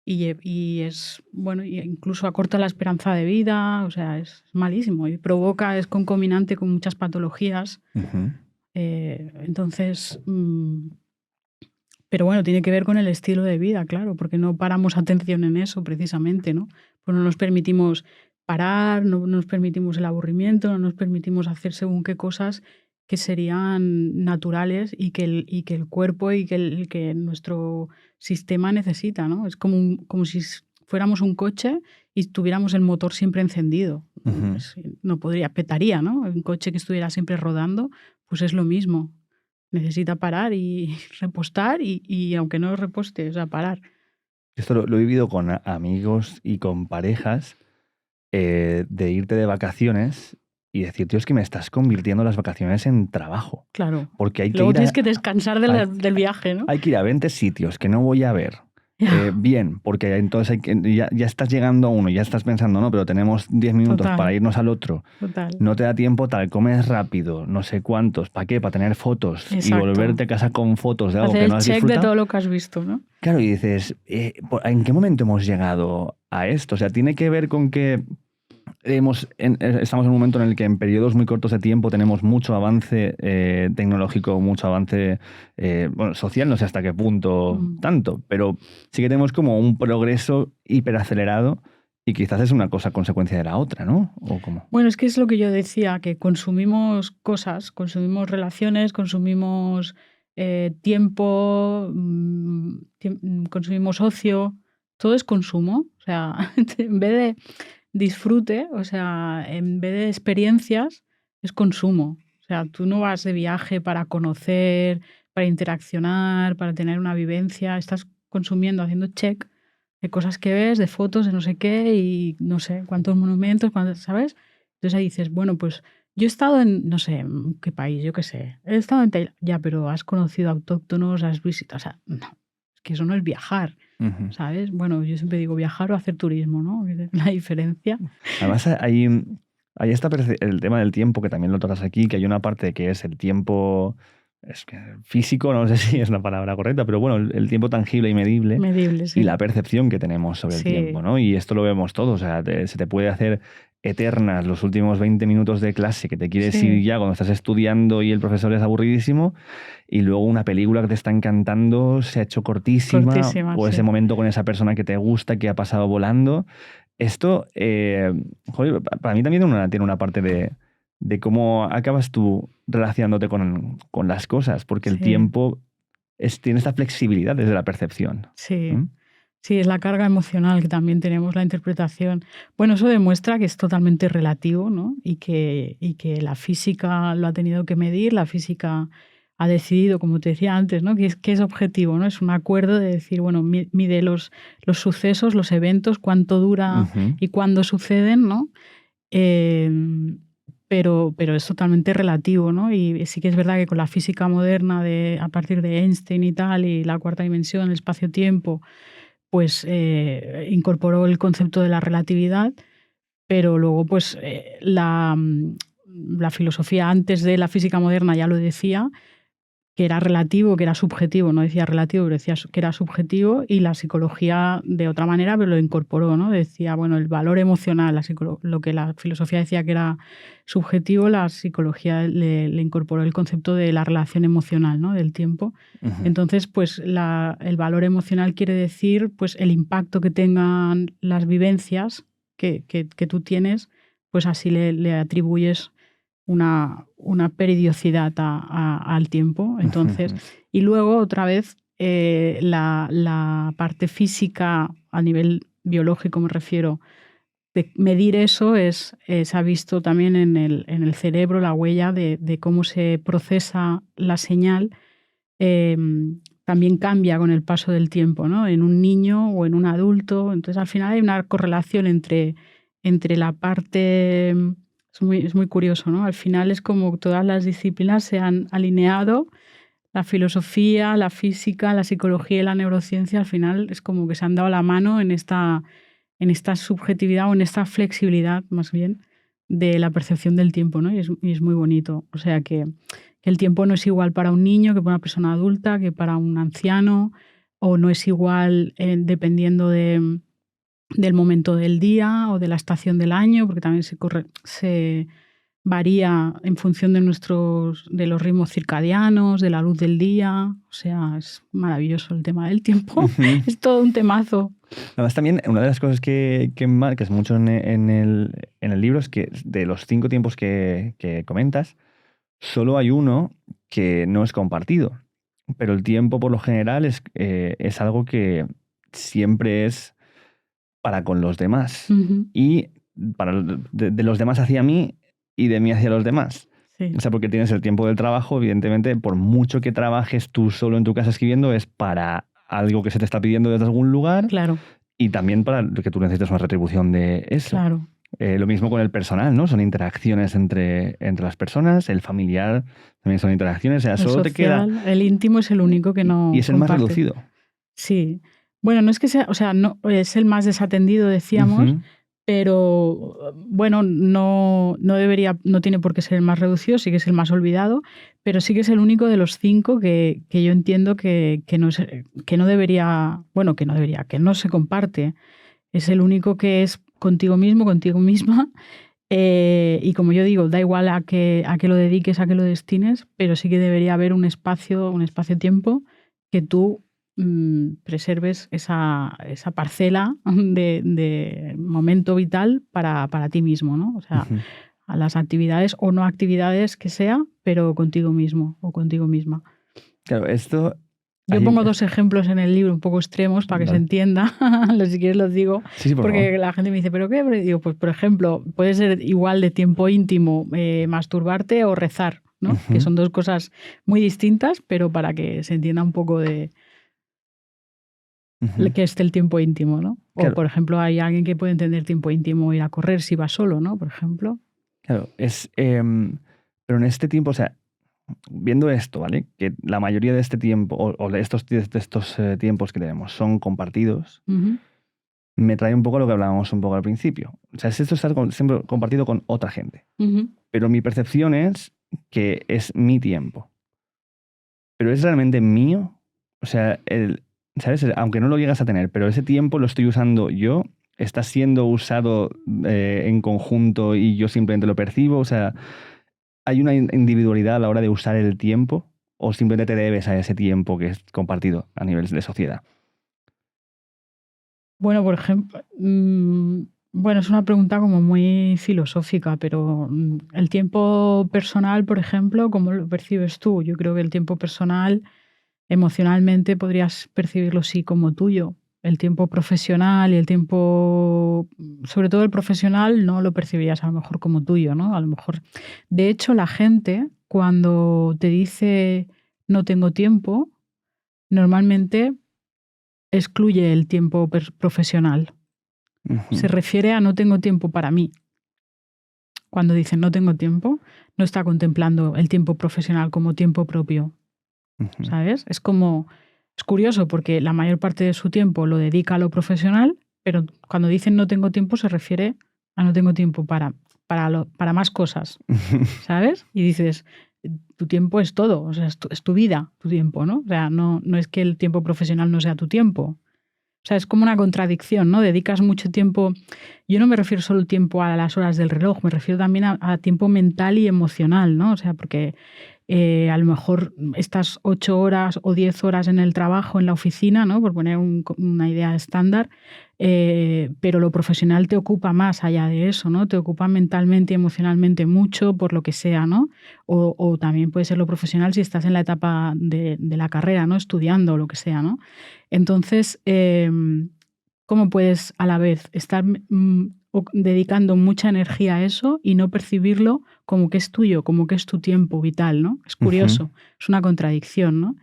y es, bueno, y incluso acorta la esperanza de vida, o sea, es malísimo y es concominante con muchas patologías. Ujú. Entonces, pero bueno, tiene que ver con el estilo de vida, claro, porque no paramos atención en eso precisamente, ¿no? Pues no nos permitimos parar, no nos permitimos el aburrimiento, no nos permitimos hacer según qué cosas que serían naturales y que el cuerpo y que nuestro sistema necesita, ¿no? Es como si fuéramos un coche y tuviéramos el motor siempre encendido. Ujú. No podría, petaría, ¿no? Un coche que estuviera siempre rodando, pues es lo mismo. Necesita parar y repostar y aunque no reposte, o sea, parar. Esto lo he vivido con amigos y con parejas, de irte de vacaciones y decir, tío, es que me estás convirtiendo las vacaciones en trabajo. Claro. Porque hay que Luego ir tienes que descansar hay- del viaje, ¿no? hay que ir a 20 sitios que no voy a ver. Ya, Bien, porque entonces ya estás llegando a uno, ya estás pensando, no, pero tenemos 10 minutos para total, irnos al otro. total. No te da tiempo tal, comes rápido, no sé cuántos. ¿Para qué? Para tener fotos y Exacto. volverte a casa con fotos de algo Hacer que el no has check de disfrutado. todo lo que has visto, ¿no? Claro, y dices, ¿en qué momento hemos llegado a esto? O sea, tiene que ver con que estamos en un momento en el que en periodos muy cortos de tiempo tenemos mucho avance tecnológico, mucho avance social, no sé hasta qué punto tanto, pero sí que tenemos como un progreso hiperacelerado y quizás es una cosa consecuencia de la otra, ¿no? ¿O cómo? Bueno, es que es lo que yo decía, que consumimos cosas, consumimos relaciones, consumimos tiempo, consumimos ocio, todo es consumo. O sea, en vez de disfrute, o sea, en vez de experiencias, es consumo. O sea, tú no vas de viaje para conocer, para interaccionar, para tener una vivencia, estás consumiendo, haciendo check de cosas que ves, de fotos, de no sé qué, y no sé cuántos monumentos, ¿sabes? Entonces ahí dices, bueno, pues yo he estado en, no sé, en qué país, yo qué sé, he estado en Tailandia, ya, pero has conocido autóctonos, has visitado, o sea, no, es que eso no es viajar, Ujú. ¿sabes? Bueno, yo siempre digo viajar o hacer turismo, ¿no? La diferencia. Además, hay el tema del tiempo, que también lo tocas aquí, que hay una parte que es el tiempo físico, no sé si es la palabra correcta, pero bueno, el tiempo tangible y medible, Medible, y sí. la percepción que tenemos sobre el tiempo, Sí, ¿no? Y esto lo vemos todos, o sea, se te puede hacer eternas los últimos 20 minutos de clase que te quieres ir sí, ya cuando estás estudiando y el profesor es aburridísimo, y luego una película que te está encantando se ha hecho cortísima, cortísima, o ese sí. momento con esa persona que te gusta, que ha pasado volando. Esto, joder, para mí también tiene una parte de cómo acabas tú relacionándote con las cosas, porque el Sí, tiempo tiene esta flexibilidad desde la percepción. sí. ¿Mm? Sí, es la carga emocional que también tenemos, la interpretación. Bueno, eso demuestra que es totalmente relativo, ¿no? Y que la física lo ha tenido que medir, la física ha decidido, como te decía antes, ¿no? Que es objetivo, ¿no? Es un acuerdo de decir, bueno, mide los sucesos, los eventos, cuánto dura Ujú. y cuándo suceden, ¿no? Pero es totalmente relativo, ¿no? Y sí que es verdad que con la física moderna, a partir de Einstein y tal, y la cuarta dimensión, el espacio-tiempo, pues incorporó el concepto de la relatividad, pero luego pues la filosofía antes de la física moderna ya lo decía, que era relativo, que era subjetivo, no decía relativo, pero decía que era subjetivo, y la psicología de otra manera, pero lo incorporó, ¿no? Decía, bueno, el valor emocional, lo que la filosofía decía que era subjetivo, la psicología le incorporó el concepto de la relación emocional, ¿no? Del tiempo. Ujú. Entonces, pues el valor emocional quiere decir pues el impacto que tengan las vivencias que tú tienes, pues así le atribuyes una periodicidad al tiempo. Entonces, y luego otra vez la parte física a nivel biológico me refiero, de medir eso se ha visto también en el cerebro la huella de cómo se procesa la señal. eh, También cambia con el paso del tiempo, ¿no? En un niño o en un adulto. Entonces, al final hay una correlación entre la parte. Es muy curioso, ¿no? Al final es como todas las disciplinas se han alineado la filosofía, la física, la psicología y la neurociencia al final es como que se han dado la mano en esta subjetividad o en esta flexibilidad, más bien, de la percepción del tiempo, ¿no? Y es muy bonito. O sea que el tiempo no es igual para un niño que para una persona adulta, que para un anciano, o no es igual dependiendo del momento del día o de la estación del año, porque también se varía en función de los ritmos circadianos, de la luz del día. O sea, es maravilloso el tema del tiempo. Es todo un temazo. Además, también una de las cosas que marcas mucho en el libro es que de los 5 tiempos que comentas, solo hay uno que no es compartido. Pero el tiempo, por lo general, es algo que siempre es para con los demás. Ujú. Y de los demás hacia mí y de mí hacia los demás. Sí. O sea, porque tienes el tiempo del trabajo, evidentemente, por mucho que trabajes tú solo en tu casa escribiendo, es para algo que se te está pidiendo desde algún lugar. Claro. Y también para que tú necesites una retribución de eso. Claro. Lo mismo con el personal, ¿no? Son interacciones entre las personas, el familiar también son interacciones. O sea, El solo social, te queda. el íntimo es el único que no Y es el más comparte. reducido. Sí. Bueno, no es que sea, o sea, no, es el más desatendido, decíamos, Ujú. pero bueno, no tiene por qué ser el más reducido, sí que es el más olvidado, pero sí que es el único de los 5 que yo entiendo que no debería, que no se comparte. Es el único que es contigo mismo, contigo misma. Y como yo digo, da igual a qué lo dediques, a qué lo destines, pero sí que debería haber un espacio-tiempo que tú preserves esa parcela de momento vital para ti mismo, ¿no? O sea, Ujú. a las actividades o no actividades que sea, pero contigo mismo o contigo misma. Claro, esto. Yo pongo 2 ejemplos en el libro un poco extremos para que se Vale. entienda. Si quieres los digo. Sí, por Porque favor. la gente me dice, ¿pero qué? Pero digo, pues por ejemplo, puede ser igual de tiempo íntimo masturbarte o rezar, ¿no? Ujú. Que son 2 cosas muy distintas, pero para que se entienda un poco de Ujú. qué es el tiempo íntimo, ¿no? O Claro. por ejemplo, hay alguien que puede entender tiempo íntimo ir a correr si va solo, ¿no? Por ejemplo. Claro, pero en este tiempo, o sea, viendo esto, ¿vale? Que la mayoría de este tiempo, o de estos tiempos que tenemos, son compartidos, Ujú. me trae un poco lo que hablábamos un poco al principio. O sea, es esto estar siempre compartido con otra gente. Ujú. Pero mi percepción es que es mi tiempo. Pero ¿es realmente mío? O sea, ¿sabes? Aunque no lo llegas a tener, pero ese tiempo lo estoy usando yo, está siendo usado en conjunto y yo simplemente lo percibo. O sea, ¿hay una individualidad a la hora de usar el tiempo o simplemente te debes a ese tiempo que es compartido a nivel de sociedad? Bueno, por ejemplo, bueno, es una pregunta como muy filosófica, pero el tiempo personal, por ejemplo, ¿cómo lo percibes tú? Yo creo que el tiempo personal, emocionalmente, podrías percibirlo sí como tuyo. El tiempo profesional y el tiempo, sobre todo el profesional, no lo percibirías a lo mejor como tuyo, ¿no? A lo mejor. De hecho, la gente, cuando te dice no tengo tiempo, normalmente excluye el tiempo profesional. Ujú. Se refiere a no tengo tiempo para mí. Cuando dicen no tengo tiempo, no está contemplando el tiempo profesional como tiempo propio, Ujú. ¿sabes? Es curioso porque la mayor parte de su tiempo lo dedica a lo profesional, pero cuando dicen no tengo tiempo se refiere a no tengo tiempo para más cosas, ¿sabes? Y dices, tu tiempo es todo, o sea, es tu vida, tu tiempo, ¿no? O sea, no es que el tiempo profesional no sea tu tiempo. O sea, es como una contradicción, ¿no? Dedicas mucho tiempo. Yo no me refiero solo al tiempo a las horas del reloj, me refiero también a tiempo mental y emocional, ¿no? O sea, porque a lo mejor estás 8 horas o 10 horas en el trabajo, en la oficina, ¿no? Por poner una idea estándar, pero lo profesional te ocupa más allá de eso, ¿no? Te ocupa mentalmente y emocionalmente mucho por lo que sea, ¿no? O también puede ser lo profesional si estás en la etapa de la carrera, ¿no? Estudiando o lo que sea, ¿no? Entonces, ¿cómo puedes a la vez estar dedicando mucha energía a eso y no percibirlo como que es tuyo, como que es tu tiempo vital, ¿no? Es curioso, es una contradicción, ¿no?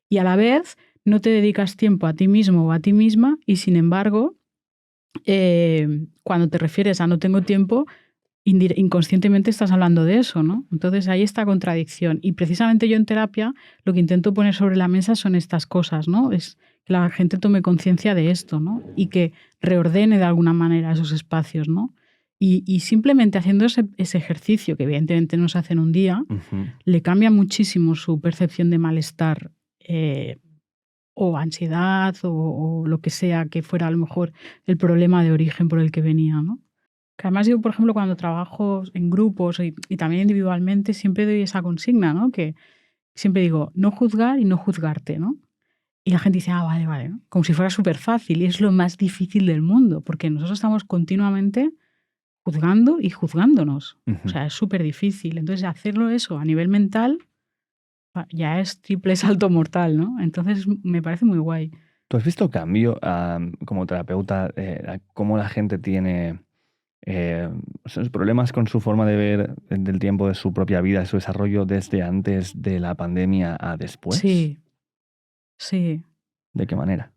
Y a la vez no te dedicas tiempo a ti mismo o a ti misma y sin embargo, cuando te refieres a no tengo tiempo, inconscientemente estás hablando de eso, ¿no? Entonces hay esta contradicción. Y precisamente yo en terapia lo que intento poner sobre la mesa son estas cosas, ¿no? Es que la gente tome conciencia de esto, ¿no? Y que reordene de alguna manera esos espacios, ¿no? Y simplemente haciendo ese ejercicio, que evidentemente no se hace en un día, le cambia muchísimo su percepción de malestar o ansiedad o lo que sea que fuera a lo mejor el problema de origen por el que venía, ¿no? Que además yo, por ejemplo, cuando trabajo en grupos y también individualmente, siempre doy esa consigna, ¿no? Que siempre digo, no juzgar y no juzgarte, ¿no? Y la gente dice, vale, vale, ¿no? Como si fuera súper fácil. Y es lo más difícil del mundo, porque nosotros estamos continuamente juzgando y juzgándonos. O sea, es súper difícil. Entonces, hacerlo eso a nivel mental ya es triple salto mortal, ¿no? Entonces, me parece muy guay. ¿Tú has visto cambio como terapeuta, cómo la gente tiene problemas con su forma de ver del tiempo de su propia vida, de su desarrollo desde antes de la pandemia a después? Sí, sí. ¿De qué manera?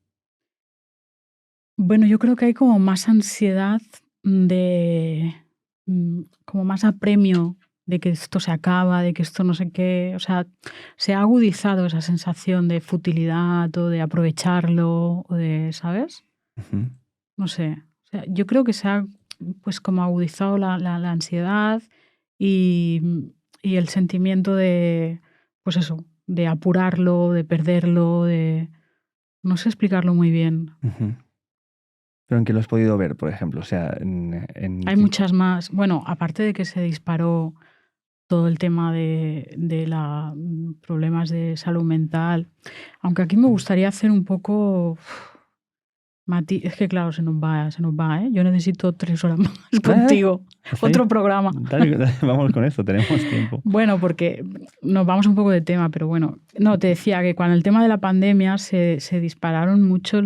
Bueno, yo creo que hay como más ansiedad como más apremio de que esto se acaba, de que esto no sé qué. O sea, se ha agudizado esa sensación de futilidad o de aprovecharlo o de, ¿sabes? No sé. O sea, yo creo que se ha pues como agudizado la ansiedad y el sentimiento de, pues eso, de apurarlo, de perderlo, de... No sé explicarlo muy bien. ¿Pero en qué lo has podido ver, por ejemplo? O sea, Hay muchas más. Bueno, aparte de que se disparó todo el tema de problemas de salud mental, aunque aquí me gustaría hacer un poco... es que claro, se nos va, ¿eh? Yo necesito 3 horas más contigo. Otro programa. Dale, vamos con esto, tenemos tiempo. Bueno, porque nos vamos un poco de tema, pero bueno. No, te decía que cuando el tema de la pandemia se dispararon mucho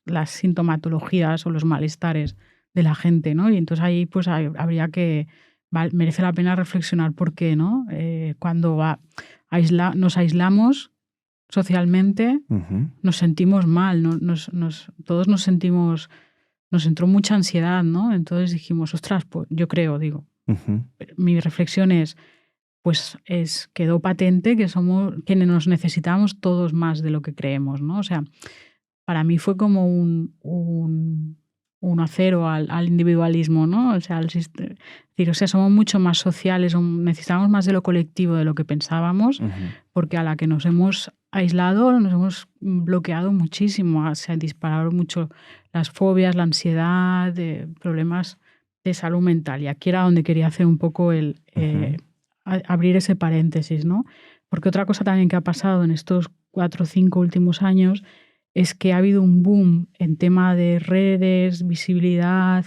las sintomatologías o los malestares de la gente, ¿no? Y entonces ahí pues habría que... merece la pena reflexionar por qué, ¿no? Cuando nos aislamos socialmente, nos sentimos mal, todos nos sentimos, nos entró mucha ansiedad, ¿no? Entonces dijimos, ostras, pues yo creo, digo, mi reflexión es, pues quedó patente que nos necesitamos todos más de lo que creemos, ¿no? O sea, para mí fue como un acero al individualismo, ¿no? O sea, somos mucho más sociales, necesitamos más de lo colectivo de lo que pensábamos, porque a la que nos hemos aislado, nos hemos bloqueado muchísimo, se han disparado mucho las fobias, la ansiedad, problemas de salud mental. Y aquí era donde quería hacer un poco abrir ese paréntesis, ¿no? Porque otra cosa también que ha pasado en estos 4 o 5 últimos años es que ha habido un boom en tema de redes, visibilidad,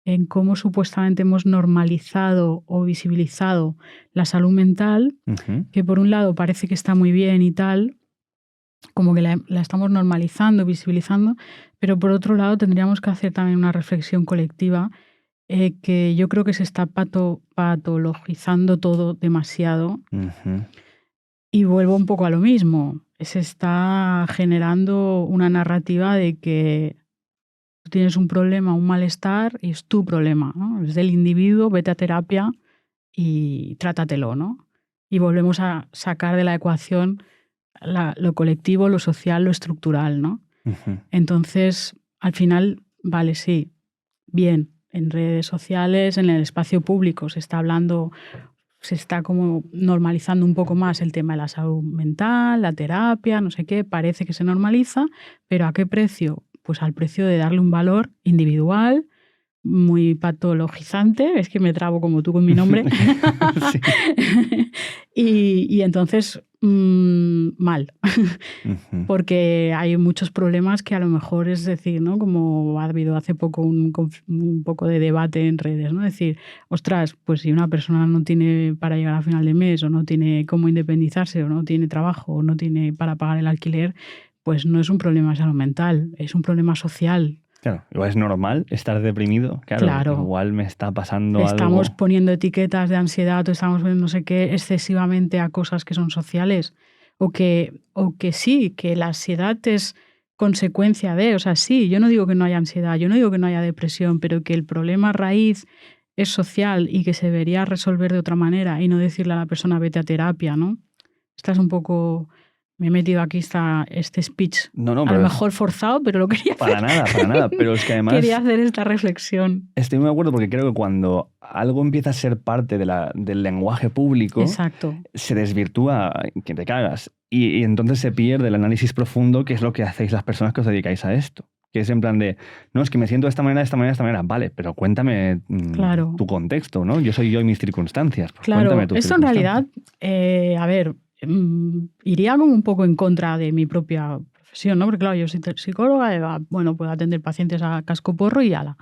en cómo supuestamente hemos normalizado o visibilizado la salud mental, que por un lado parece que está muy bien y tal, como que la estamos normalizando, visibilizando, pero por otro lado tendríamos que hacer también una reflexión colectiva que yo creo que se está patologizando todo demasiado. Y vuelvo un poco a lo mismo. Se está generando una narrativa de que tú tienes un problema, un malestar, y es tu problema, ¿no? Es del individuo, vete a terapia y trátatelo, ¿no? Y volvemos a sacar de la ecuación lo colectivo, lo social, lo estructural, ¿no? Entonces, al final, vale, sí, bien, en redes sociales, en el espacio público se está hablando, se está como normalizando un poco más el tema de la salud mental, la terapia, no sé qué, parece que se normaliza, pero ¿a qué precio? Pues al precio de darle un valor individual, muy patologizante, es que me trabo como tú con mi nombre, y entonces mal, porque hay muchos problemas que a lo mejor es decir, ¿no? Como ha habido hace poco un poco de debate en redes, ¿no? Es decir, ostras, pues si una persona no tiene para llegar a final de mes o no tiene cómo independizarse o no tiene trabajo o no tiene para pagar el alquiler, pues no es un problema de salud mental, es un problema social. Claro, igual es normal estar deprimido. Claro. Igual me está pasando algo. Estamos poniendo etiquetas de ansiedad o estamos poniendo no sé qué excesivamente a cosas que son sociales. O que sí, que la ansiedad es consecuencia de... O sea, sí, yo no digo que no haya ansiedad, yo no digo que no haya depresión, pero que el problema raíz es social y que se debería resolver de otra manera y no decirle a la persona vete a terapia, ¿no? Esta es un poco... Me he metido aquí este speech, No, a lo pero mejor forzado, pero lo quería hacer. para nada. Pero es que además Quería hacer esta reflexión. estoy muy de acuerdo porque creo que cuando algo empieza a ser parte del lenguaje público, Exacto. se desvirtúa que te cagas. Y entonces se pierde el análisis profundo, que es lo que hacéis las personas que os dedicáis a esto. Que es en plan de, no, es que me siento de esta manera, de esta manera, de esta manera. Vale, pero cuéntame Claro. tu contexto, ¿no? Yo soy yo y mis circunstancias. Pues Claro, cuéntame tus esto en circunstancias. realidad, a ver, iría como un poco en contra de mi propia profesión, ¿no? Porque claro, yo soy psicóloga, bueno, puedo atender pacientes a cascoporro y ala.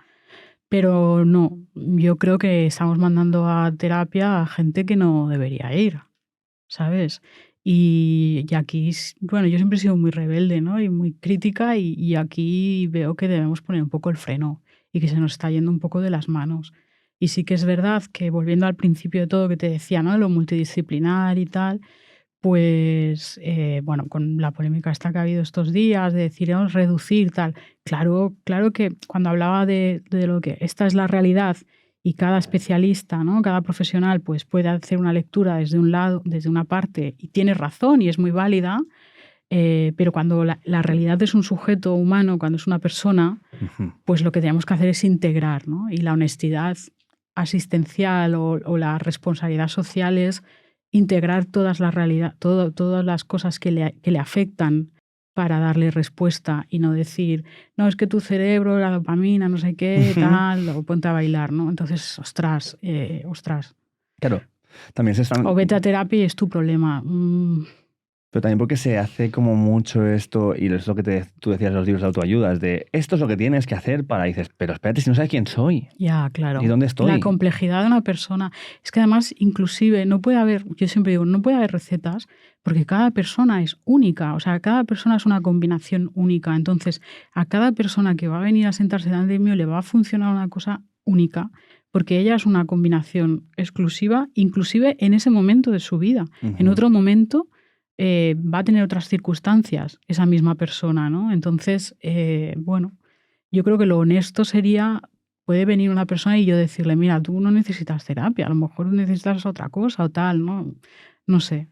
Pero no, yo creo que estamos mandando a terapia a gente que no debería ir, ¿sabes? Y aquí, bueno, yo siempre he sido muy rebelde, ¿no? Y muy crítica y aquí veo que debemos poner un poco el freno y que se nos está yendo un poco de las manos. Y sí que es verdad que volviendo al principio de todo que te decía, ¿no? De lo multidisciplinar y tal, pues, bueno, con la polémica esta que ha habido estos días de decir, vamos a reducir tal. Claro, claro que cuando hablaba de lo que esta es la realidad y cada especialista, ¿no? Cada profesional pues puede hacer una lectura desde un lado, desde una parte y tiene razón y es muy válida, pero cuando la realidad es un sujeto humano, cuando es una persona, pues lo que tenemos que hacer es integrar, ¿no? Y la honestidad asistencial o la responsabilidad social es integrar todas las todas las cosas que le afectan para darle respuesta y no decir, no, es que tu cerebro, la dopamina, no sé qué, tal, o ponte a bailar, ¿no? Entonces, ostras. Claro, también se están... O vete a terapia y es tu problema. Pero también porque se hace como mucho esto, y es lo que tú decías en los libros de autoayuda, es de esto es lo que tienes que hacer para, dices, pero espérate, si no sabes quién soy. Ya, claro. ¿Y dónde estoy? La complejidad de una persona. Es que además, inclusive, no puede haber, yo siempre digo, no puede haber recetas porque cada persona es única. O sea, cada persona es una combinación única. Entonces, a cada persona que va a venir a sentarse delante de mí le va a funcionar una cosa única porque ella es una combinación exclusiva, inclusive en ese momento de su vida. En otro momento va a tener otras circunstancias esa misma persona, ¿no? Entonces, bueno, yo creo que lo honesto sería, puede venir una persona y yo decirle, mira, tú no necesitas terapia, a lo mejor necesitas otra cosa o tal, ¿no? No sé.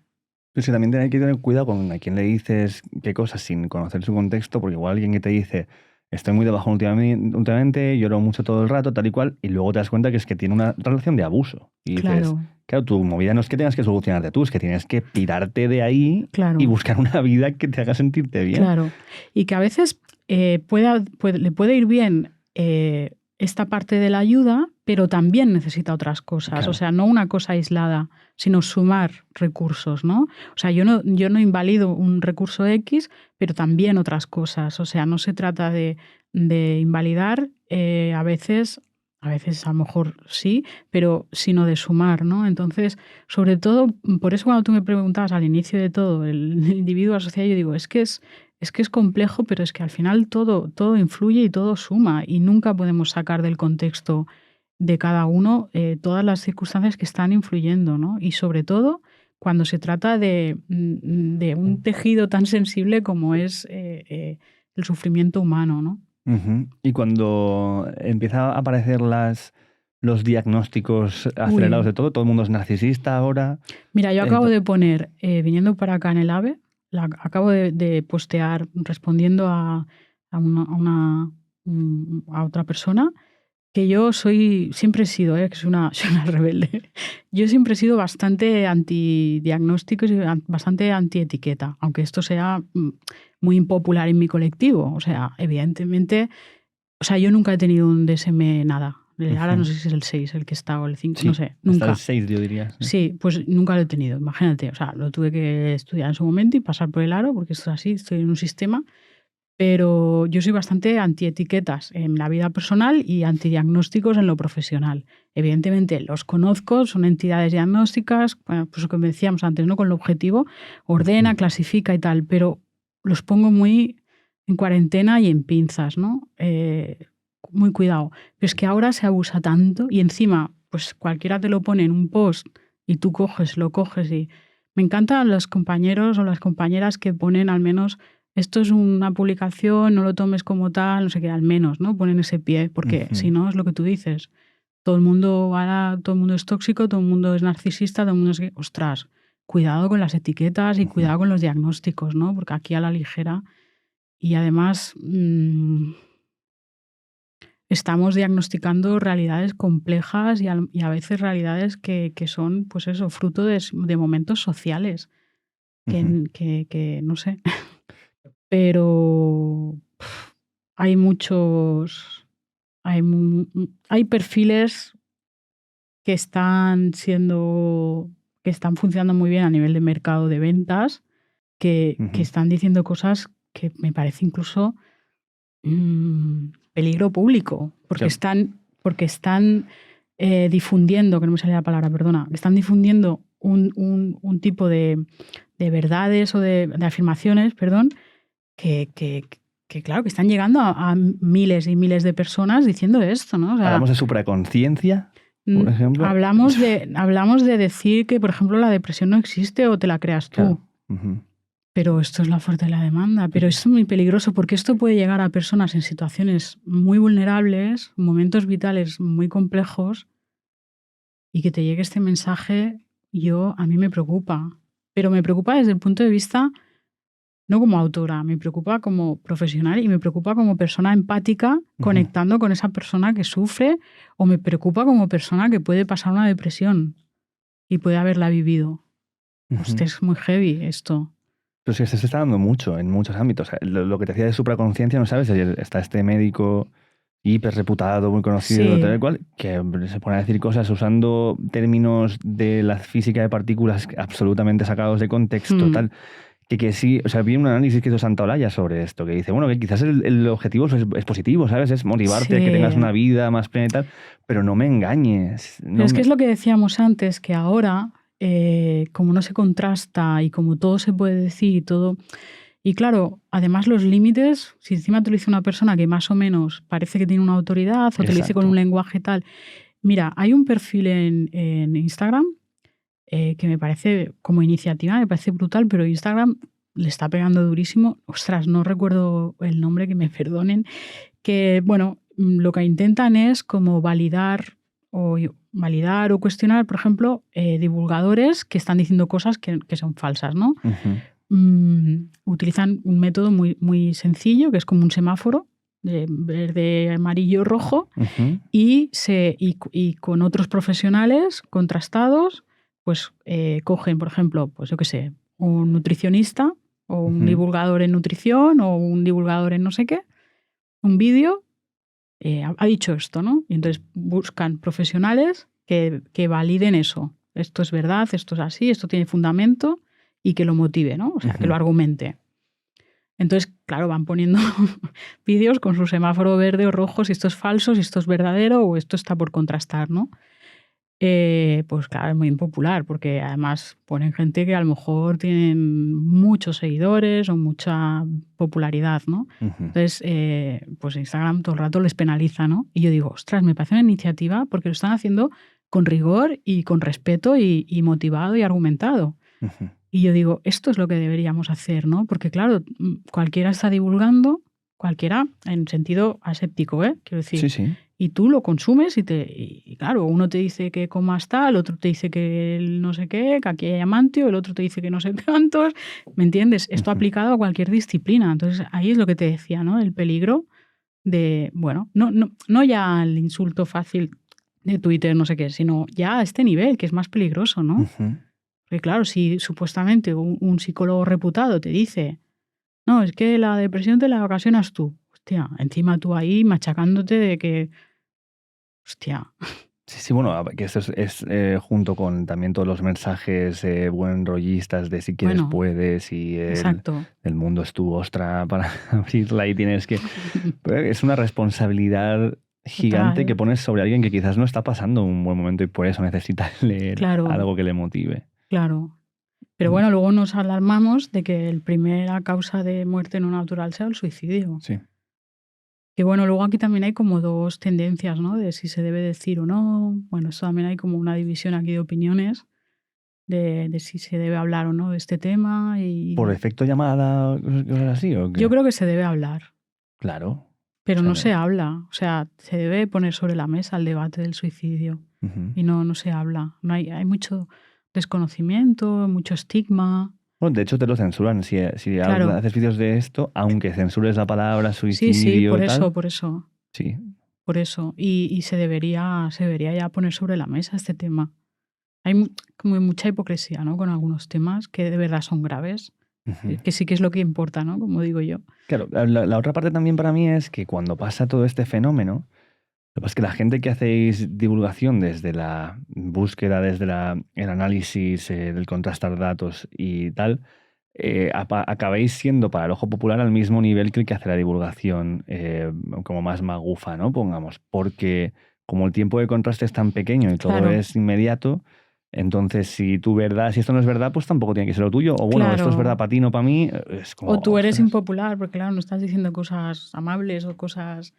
Pero sí, también hay que tener cuidado con a quién le dices qué cosas sin conocer su contexto, porque igual alguien que te dice, estoy muy de bajón últimamente, lloro mucho todo el rato, tal y cual, y luego te das cuenta que es que tiene una relación de abuso. Y dices, claro, tu movida no es que tengas que solucionarte tú, es que tienes que pirarte de ahí y buscar una vida que te haga sentirte bien. Claro, y que a veces le puede ir bien esta parte de la ayuda, pero también necesita otras cosas. Claro. O sea, no una cosa aislada, sino sumar recursos, ¿no? O sea, yo no invalido un recurso X, pero también otras cosas. O sea, no se trata de invalidar a veces a lo mejor sí, pero sino de sumar, ¿no? Entonces, sobre todo, por eso cuando tú me preguntabas al inicio de todo, el individuo asociado, yo digo, es que es complejo, pero es que al final todo influye y todo suma y nunca podemos sacar del contexto de cada uno todas las circunstancias que están influyendo, ¿no? Y sobre todo cuando se trata de un tejido tan sensible como es el sufrimiento humano, ¿no? Y cuando empiezan a aparecer los diagnósticos acelerados de todo el mundo es narcisista ahora. Mira, yo acabo de poner, viniendo para acá en el AVE, acabo de postear respondiendo a otra persona que yo siempre he sido, que soy una rebelde, yo siempre he sido bastante antidiagnóstico y bastante antietiqueta, aunque esto sea muy impopular en mi colectivo. O sea, evidentemente, o sea, yo nunca he tenido un DSM nada. Ahora no sé si es el 6 el que está o el 5, sí, no sé, nunca. Está el 6, yo diría. Sí, pues nunca lo he tenido, imagínate. O sea, lo tuve que estudiar en su momento y pasar por el aro, porque esto es así, estoy en un sistema. Pero yo soy bastante antietiquetas en la vida personal y antidiagnósticos en lo profesional. Evidentemente los conozco, son entidades diagnósticas, bueno, pues lo que decíamos antes, ¿no? Con el objetivo, ordena, clasifica y tal, pero los pongo muy en cuarentena y en pinzas, ¿no? Muy cuidado. Pero es que ahora se abusa tanto y encima, pues cualquiera te lo pone en un post y tú lo coges y... Me encantan los compañeros o las compañeras que ponen al menos... Esto es una publicación, no lo tomes como tal, no sé qué, al menos, ¿no? Ponen ese pie, porque si no es lo que tú dices. todo el mundo todo el mundo es tóxico, todo el mundo es narcisista, todo el mundo es... Ostras, cuidado con las etiquetas y cuidado con los diagnósticos, ¿no? Porque aquí a la ligera... Y además estamos diagnosticando realidades complejas y a veces realidades que son, pues eso, fruto de momentos sociales, que no sé. Pero hay muchos... Hay perfiles que están funcionando muy bien a nivel de mercado de ventas, que están diciendo cosas que me parece incluso peligro público, porque están difundiendo, que no me sale la palabra, perdona, están difundiendo un tipo de verdades o de afirmaciones, perdón, que claro, que están llegando a miles y miles de personas diciendo esto, ¿no? O sea, ¿hablamos de supraconciencia, por ejemplo? Hablamos de decir que, por ejemplo, la depresión no existe o te la creas tú. Claro. Pero esto es la oferta y la demanda. Pero esto es muy peligroso porque esto puede llegar a personas en situaciones muy vulnerables, momentos vitales muy complejos, y que te llegue este mensaje, a mí me preocupa. Pero me preocupa desde el punto de vista, no como autora, me preocupa como profesional y me preocupa como persona empática conectando con esa persona que sufre, o me preocupa como persona que puede pasar una depresión y puede haberla vivido. Hostia, es muy heavy esto. Pero sí, se está dando mucho en muchos ámbitos. Lo que te decía de supraconciencia, ¿no sabes? Está este médico hiper reputado, muy conocido, tal y cual, que se pone a decir cosas usando términos de la física de partículas absolutamente sacados de contexto, tal. Que sí, o sea, vi un análisis que hizo Santaolalla sobre esto, que dice, bueno, que quizás el objetivo es positivo, ¿sabes? Es motivarte a que tengas una vida más plena y tal, pero no me engañes. Pero es que es lo que decíamos antes, que ahora, como no se contrasta y como todo se puede decir y todo... Y claro, además los límites, si encima te lo dice una persona que más o menos parece que tiene una autoridad o te lo dice con un lenguaje tal... Mira, hay un perfil en Instagram que me parece, como iniciativa, me parece brutal, pero Instagram le está pegando durísimo. Ostras, no recuerdo el nombre, que me perdonen. Que, bueno, lo que intentan es como validar o cuestionar, por ejemplo, divulgadores que están diciendo cosas que son falsas, ¿no? Utilizan un método muy, muy sencillo, que es como un semáforo de verde, amarillo, rojo, y con otros profesionales contrastados, pues cogen, por ejemplo, pues yo qué sé, un nutricionista o un divulgador en nutrición o un divulgador en no sé qué, un vídeo, ha dicho esto, ¿no? Y entonces buscan profesionales que validen eso. Esto es verdad, esto es así, esto tiene fundamento, y que lo motive, ¿no? O sea, que lo argumente. Entonces, claro, van poniendo vídeos con su semáforo verde o rojo, si esto es falso, si esto es verdadero o esto está por contrastar, ¿no? Pues claro, es muy impopular porque además ponen gente que a lo mejor tienen muchos seguidores o mucha popularidad, ¿no? Entonces, pues Instagram todo el rato les penaliza, ¿no? Y yo digo, ostras, me parece una iniciativa porque lo están haciendo con rigor y con respeto y motivado y argumentado. Y yo digo, esto es lo que deberíamos hacer, ¿no? Porque claro, cualquiera está divulgando, cualquiera en sentido aséptico, quiero decir. Sí. Y tú lo consumes y claro, uno te dice que comas tal, otro te dice que no sé qué, que aquí hay amantio, el otro te dice que no sé cuántos, ¿me entiendes? Esto aplicado a cualquier disciplina. Entonces ahí es lo que te decía, ¿no? El peligro de, bueno, no ya el insulto fácil de Twitter, no sé qué, sino ya a este nivel, que es más peligroso, ¿no? Porque claro, si supuestamente un psicólogo reputado te dice, no, es que la depresión te la ocasionas tú. Hostia, encima tú ahí machacándote de que... Hostia. Sí, bueno, que esto es junto con también todos los mensajes buen rollistas de si quieres puedes y el mundo es tu ostra para abrirla y tienes que... Es una responsabilidad gigante que pones sobre alguien que quizás no está pasando un buen momento y por eso necesita leer algo que le motive. Claro. Pero bueno, luego nos alarmamos de que la primera causa de muerte no natural sea el suicidio. Sí. Que bueno, luego aquí también hay como dos tendencias, ¿no? De si se debe decir o no. Bueno, eso también hay como una división aquí de opiniones de si se debe hablar o no de este tema. ¿Por efecto llamada, cosas así o qué? Yo creo que se debe hablar. Claro. Pero O sea, no se habla. O sea, se debe poner sobre la mesa el debate del suicidio. ujú. Y no se habla. No hay mucho desconocimiento, mucho estigma. Bueno, de hecho te lo censuran si Claro. haces vídeos de esto, aunque censures la palabra Sí, suicidio por y tal. eso, por eso, Sí. por eso. Y se debería ya poner sobre la mesa este tema. Hay como mucha hipocresía, ¿no? Con algunos temas que de verdad son graves, Ujú. que sí que es lo que importa, ¿no? Como digo yo. Claro, la otra parte también para mí es que cuando pasa todo este fenómeno, lo que pasa es que la gente que hacéis divulgación desde la búsqueda, desde el análisis, el contrastar datos y tal, acabéis siendo para el ojo popular al mismo nivel que el que hace la divulgación como más magufa, ¿no? Pongamos, porque como el tiempo de contraste es tan pequeño y todo Claro, es inmediato, entonces si esto no es verdad, pues tampoco tiene que ser lo tuyo, o bueno, esto es verdad claro. para ti, no para mí, es como, O tú eres ostras. impopular, porque claro, no estás diciendo cosas amables o cosas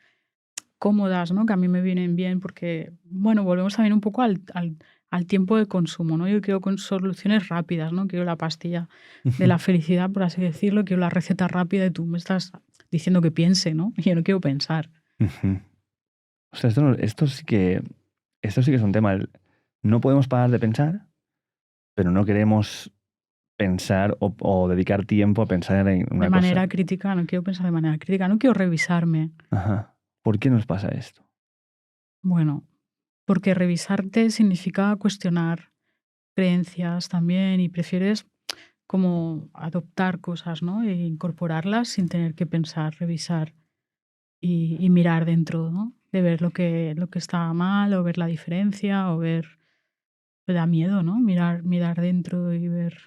cómodas, ¿no? Que a mí me vienen bien porque, bueno, volvemos también un poco al tiempo de consumo, ¿no? Yo quiero con soluciones rápidas, ¿no? Quiero la pastilla de la felicidad, por así decirlo, quiero la receta rápida y tú me estás diciendo que piense, ¿no? Y yo no quiero pensar. Ujú. O sea, esto sí que es un tema. No podemos parar de pensar, pero no queremos pensar o dedicar tiempo a pensar en De una cosa. manera crítica, no quiero pensar de manera crítica, no quiero revisarme. Ajá. ¿Por qué nos pasa esto? Bueno, porque revisarte significa cuestionar creencias también y prefieres como adoptar cosas, ¿no? E incorporarlas sin tener que pensar, revisar y mirar dentro, ¿no? De ver lo que está mal o ver la diferencia o ver, me da miedo, ¿no? Mirar dentro y ver.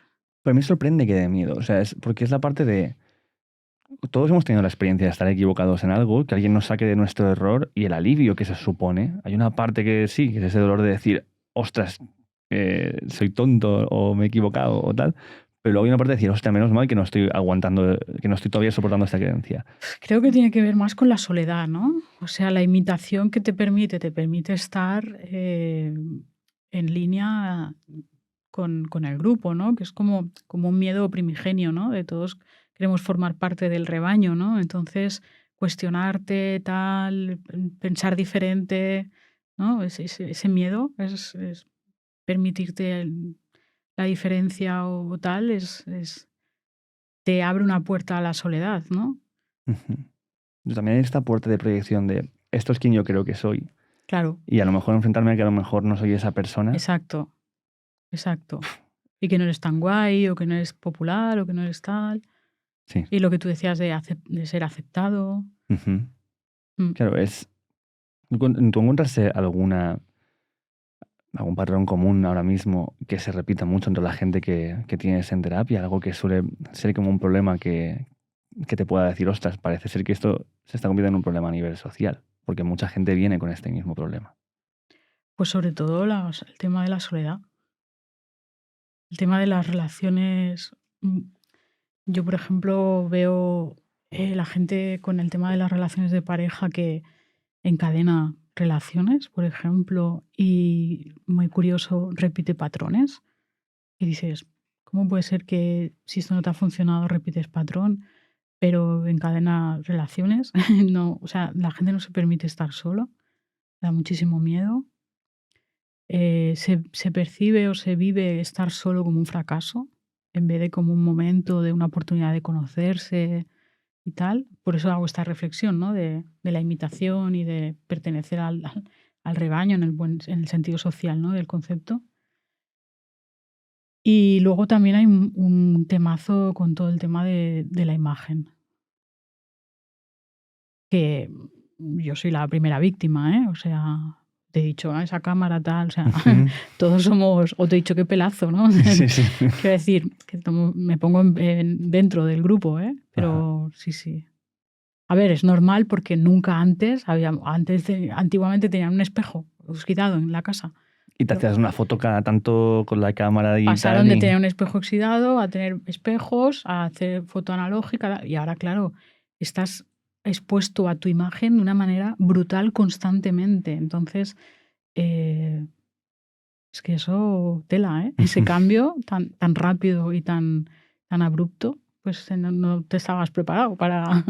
Pero a mí me sorprende que dé miedo. O sea, porque es la parte de. Todos hemos tenido la experiencia de estar equivocados en algo, que alguien nos saque de nuestro error y el alivio que se supone. Hay una parte que sí, que es ese dolor de decir, ostras, soy tonto o me he equivocado o tal. Pero luego hay una parte de decir, hostia, menos mal que no estoy aguantando, que no estoy todavía soportando esta creencia. Creo que tiene que ver más con la soledad, ¿no? O sea, la imitación que te permite estar en línea con el grupo, ¿no? Que es como un miedo primigenio, ¿no? De todos queremos formar parte del rebaño, ¿no? Entonces, cuestionarte, tal, pensar diferente, ¿no? Ese miedo es permitirte la diferencia o tal, te abre una puerta a la soledad, ¿no? Ujú. También hay esta puerta de proyección de esto es quien yo creo que soy. Claro, Y a lo mejor enfrentarme a que a lo mejor no soy esa persona. exacto, exacto. Y que no eres tan guay, o que no eres popular, o que no eres tal. Sí. Y lo que tú decías de ser aceptado. Ujú. Mm. Claro, ¿tú encuentras algún patrón común ahora mismo que se repita mucho entre la gente que tienes en terapia? Algo que suele ser como un problema que te pueda decir, ostras, parece ser que esto se está convirtiendo en un problema a nivel social, porque mucha gente viene con este mismo problema. Pues sobre todo el tema de la soledad, el tema de las relaciones. Yo, por ejemplo, veo la gente con el tema de las relaciones de pareja que encadena relaciones, por ejemplo, y muy curioso, repite patrones. Y dices, ¿cómo puede ser que si esto no te ha funcionado repites patrón, pero encadena relaciones? No, o sea, la gente no se permite estar solo, da muchísimo miedo. Se percibe o se vive estar solo como un fracaso, en vez de como un momento de una oportunidad de conocerse y tal. Por eso hago esta reflexión, ¿no? De la imitación y de pertenecer al rebaño en el sentido social, ¿no? Del concepto. Y luego también hay un temazo con todo el tema de la imagen, que yo soy la primera víctima, ¿eh? O sea, te he dicho: "Ah, esa cámara tal", o sea, Ujú. todos somos, o te he dicho: "Qué pelazo", ¿no? Sí, sí. Quiero decir, que me pongo dentro del grupo, ¿eh? Ajá. Pero sí, sí. A ver, es normal porque nunca antiguamente tenían un espejo oxidado en la casa. Y te hacías una foto cada tanto con la cámara y Pasaron tal, de y tener un espejo oxidado a tener espejos, a hacer foto analógica, y ahora, claro, estás expuesto a tu imagen de una manera brutal constantemente. Entonces, eh, es que eso tela, ¿eh? Ese cambio tan rápido y tan abrupto, pues no te estabas preparado para.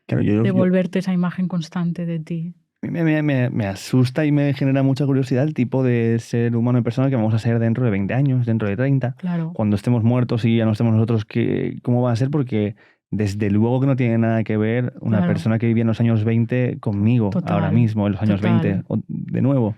Claro, de volverte esa imagen constante de ti. Me asusta y me genera mucha curiosidad el tipo de ser humano y persona que vamos a ser dentro de 20 años, dentro de 30. Claro. Cuando estemos muertos y ya no estemos nosotros, ¿cómo va a ser? Porque desde luego que no tiene nada que ver una persona que vivía en los años 20 conmigo ahora mismo, en los años 20, de nuevo.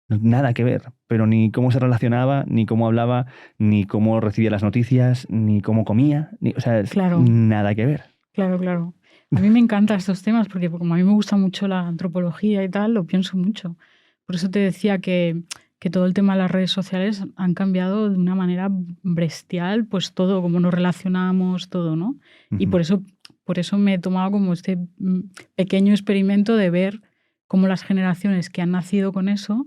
Nada que ver, pero ni cómo se relacionaba, ni cómo hablaba, ni cómo recibía las noticias, ni cómo comía, o sea, nada que ver. Claro. A mí me encantan estos temas porque como a mí me gusta mucho la antropología y tal, lo pienso mucho. Por eso te decía que todo el tema de las redes sociales han cambiado de una manera bestial, pues todo, cómo nos relacionamos, todo, ¿no? Y por eso me he tomado como este pequeño experimento de ver cómo las generaciones que han nacido con eso,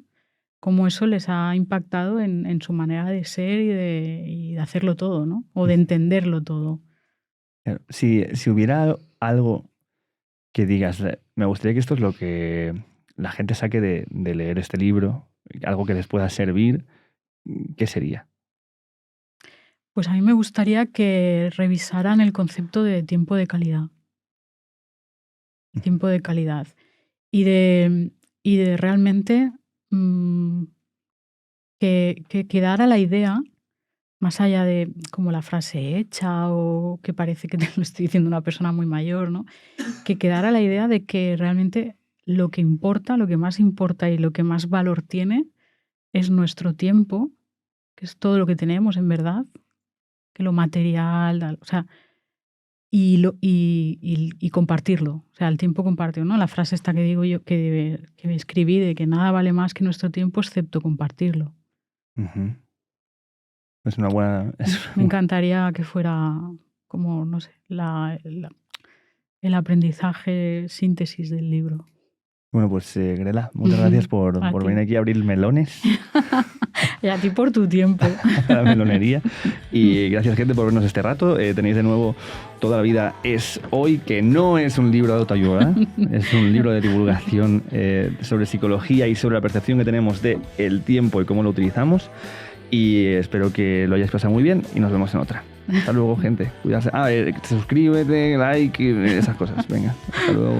cómo eso les ha impactado en su manera de ser y de hacerlo todo, ¿no? O de entenderlo todo. Si hubiera algo que digas, me gustaría que esto es lo que la gente saque de leer este libro, algo que les pueda servir, ¿qué sería? Pues a mí me gustaría que revisaran el concepto de tiempo de calidad. El tiempo de calidad. Y de realmente que quedara la idea, más allá de como la frase hecha o que parece que te lo estoy diciendo una persona muy mayor, ¿no? Que quedara la idea de que realmente lo que importa, lo que más importa y lo que más valor tiene es nuestro tiempo, que es todo lo que tenemos en verdad, que lo material, o sea, y compartirlo, o sea, el tiempo compartido, ¿no? La frase esta que digo yo, que me escribí de que nada vale más que nuestro tiempo excepto compartirlo. Es una buena... Me encantaría que fuera como, no sé, el aprendizaje síntesis del libro. Bueno, pues Grela, muchas gracias por venir aquí a abrir melones. Y a ti por tu tiempo. La melonería. Y gracias, gente, por vernos este rato. Tenéis de nuevo Toda la vida es hoy, que no es un libro de autoayuda, es un libro de divulgación sobre psicología y sobre la percepción que tenemos del tiempo y cómo lo utilizamos. Y espero que lo hayáis pasado muy bien y nos vemos en otra. Hasta luego, gente. Cuidarse. Suscríbete, like, esas cosas. Venga, hasta luego.